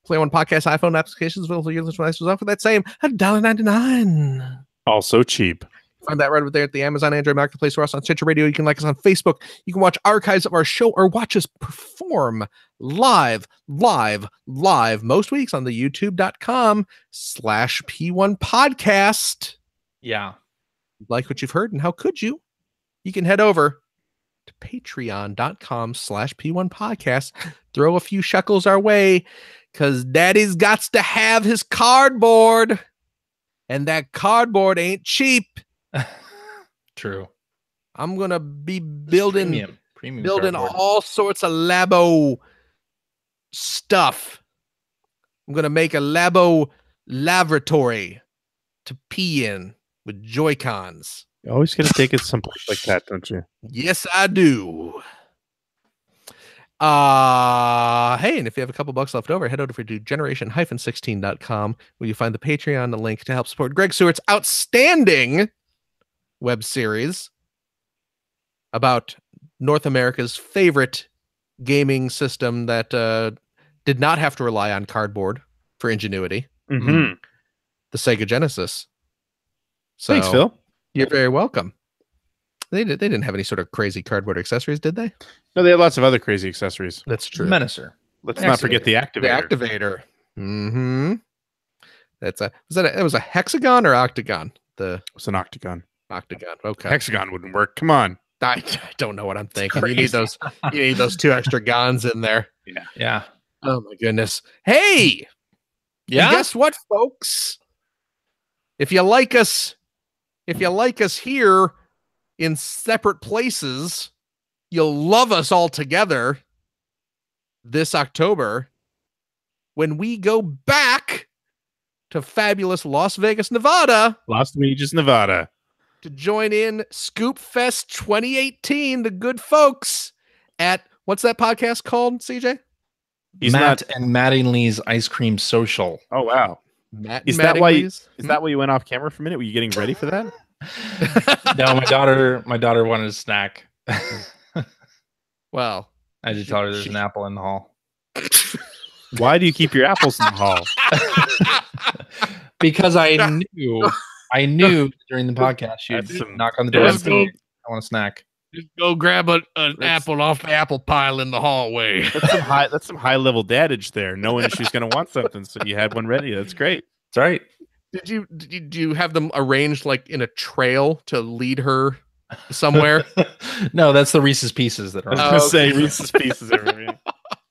Player One Podcast iPhone applications available for devices for that same $1.99. Also cheap. Find that right over there at the Amazon Android Marketplace or us on Stitcher Radio. You can like us on Facebook. You can watch archives of our show or watch us perform live most weeks on the youtube.com/P1 podcast. Yeah. Like what you've heard, and how could you? You can head over to patreon.com/P1 podcast. Throw a few shekels our way because daddy's got to have his cardboard, and that cardboard ain't cheap. True. I'm going to be building Premium all sorts of Labo stuff. I'm going to make a Labo lavatory to pee in with Joy-Cons. You always got to take it someplace like that, don't you? Yes, I do. Hey, and if you have a couple bucks left over, head over to generation-16.com where you find the Patreon link to help support Greg Stewart's outstanding web series about North America's favorite gaming system that did not have to rely on cardboard for ingenuity. Mm-hmm. The Sega Genesis. So, thanks, Phil. You're very welcome. They didn't have any sort of crazy cardboard accessories, did they? No, they had lots of other crazy accessories. That's true. Menacer. Let's not forget the activator. The activator. Mm-hmm. That was a hexagon or octagon? It was an octagon. Octagon. Okay. Hexagon wouldn't work. Come on. I don't know what I'm thinking. You need those 2 extra gons in there. Yeah. Oh my goodness. Hey. Yeah. Guess what, folks? If you like us here in separate places, you'll love us all together this October when we go back to fabulous Las Vegas, Nevada. Las Vegas, Nevada. To join in Scoop Fest 2018, the good folks at, what's that podcast called, CJ? Matt and Mattingly's Ice Cream Social. Oh, wow. Is that why you went off camera for a minute? Were you getting ready for that? No, my daughter wanted a snack. Well, I just tell her there's an apple in the hall. Why do you keep your apples in the hall? Because I knew during the podcast she'd knock on the door and say, I want a snack. Just go grab an apple off the apple pile in the hallway. That's some high level dadage there, knowing she's going to want something, so you had one ready. That's great. That's right. Did you have them arranged like in a trail to lead her somewhere? No, that's the Reese's Pieces that are. I was going to say Reese's Pieces everywhere.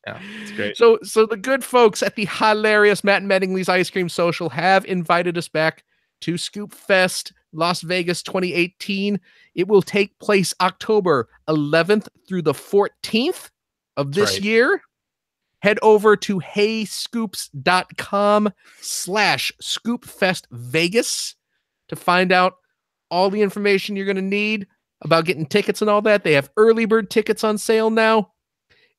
Yeah, it's great. So the good folks at the hilarious Matt and Mattingly's Ice Cream Social have invited us back to Scoop Fest Las Vegas 2018. It will take place October 11th through the 14th of this year. Head over to heyscoops.com/ScoopFestVegas to find out all the information you're going to need about getting tickets and all that. They have early bird tickets on sale now.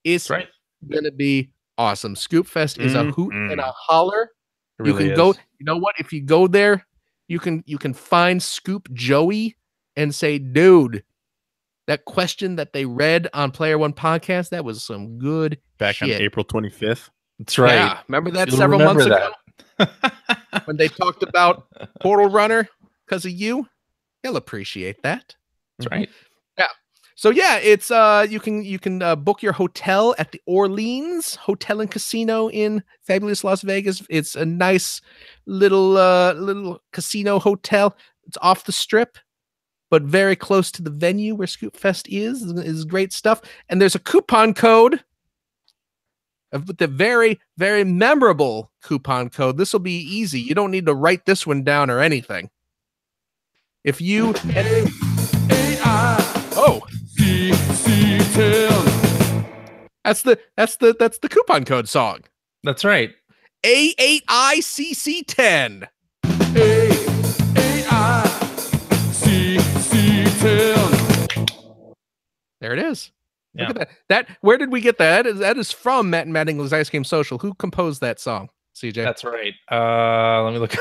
It's going to be awesome. Scoop Fest is a hoot and a holler. You can go. You know what? If you go there, you can find Scoop Joey and say, dude, that question that they read on Player One Podcast, that was some good back shit. On April 25th. That's right. Yeah, remember that several months ago when they talked about Portal Runner because of you? He'll appreciate that. That's right. Yeah. So yeah, it's you can book your hotel at the Orleans Hotel and Casino in fabulous Las Vegas. It's a nice little casino hotel. It's off the strip, but very close to the venue where Scoop Fest is great stuff. And there's a coupon code with the very, very memorable coupon code. This will be easy. You don't need to write this one down or anything. If you enter that's the coupon code song. That's right. A8ICC10. There it is. Yeah. Look at that. Where did we get that? That is from Matt and Mattingly's Ice Game Social. Who composed that song? CJ. That's right. Let me look up.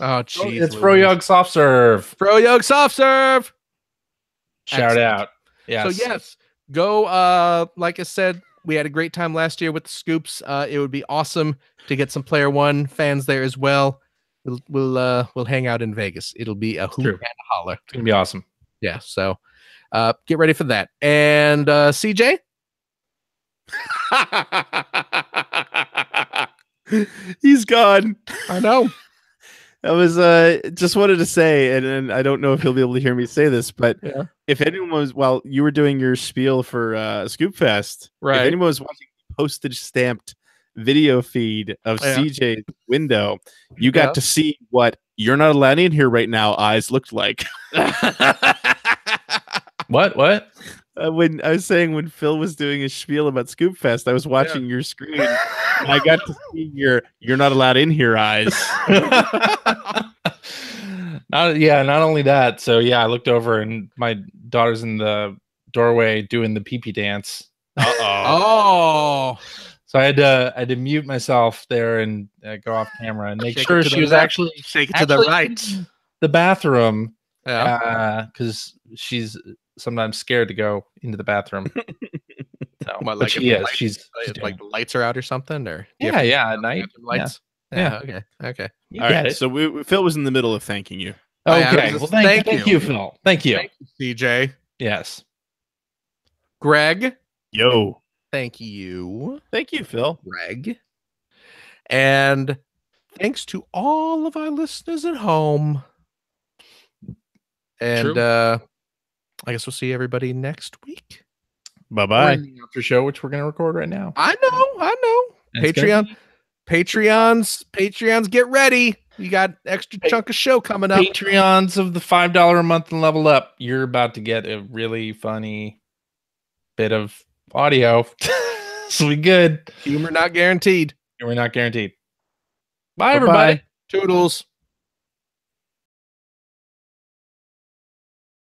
Oh, jeez. It's Froyog Soft Serve. Froyog Soft Serve. Shout out. Yes. So yes, go. Like I said, we had a great time last year with the scoops. It would be awesome to get some Player One fans there as well. We'll hang out in Vegas. It'll be a hoot and a holler. It's gonna be awesome. Yeah. So, get ready for that. And CJ. He's gone. I know. I was just wanted to say, and I don't know if he'll be able to hear me say this, but if anyone was, while you were doing your spiel for Scoop Fest, if anyone was watching the postage stamped video feed of CJ's window, you got to see what "You're Not Allowed In Here Right Now" eyes looked like. What? When I was saying, when Phil was doing his spiel about Scoop Fest, I was watching your screen. And I got to see your "You're Not Allowed In Here" eyes. Not only that. So I looked over and my daughter's in the doorway doing the pee-pee dance. Oh. So I had to mute myself there and go off camera and make sure she was actually shake it to the right. The bathroom. Yeah. Because she's sometimes scared to go into the bathroom. So, what, like she's like the lights are out or something, or at night lights. Yeah. Okay. All right. So Phil was in the middle of thanking you. Okay. Well, thank you, Phil. Thank you, CJ. Yes. Greg. Yo. Thank you. Thank you, Phil. Greg. And thanks to all of our listeners at home. And I guess we'll see everybody next week. Bye-bye. After show, which we're going to record right now. I know. That's Patreons, get ready. You got extra chunk of show coming up. Patreons of the $5 a month and level up. You're about to get a really funny bit of audio. So we good. Humor not guaranteed. Humor not guaranteed. Bye, everybody. Toodles.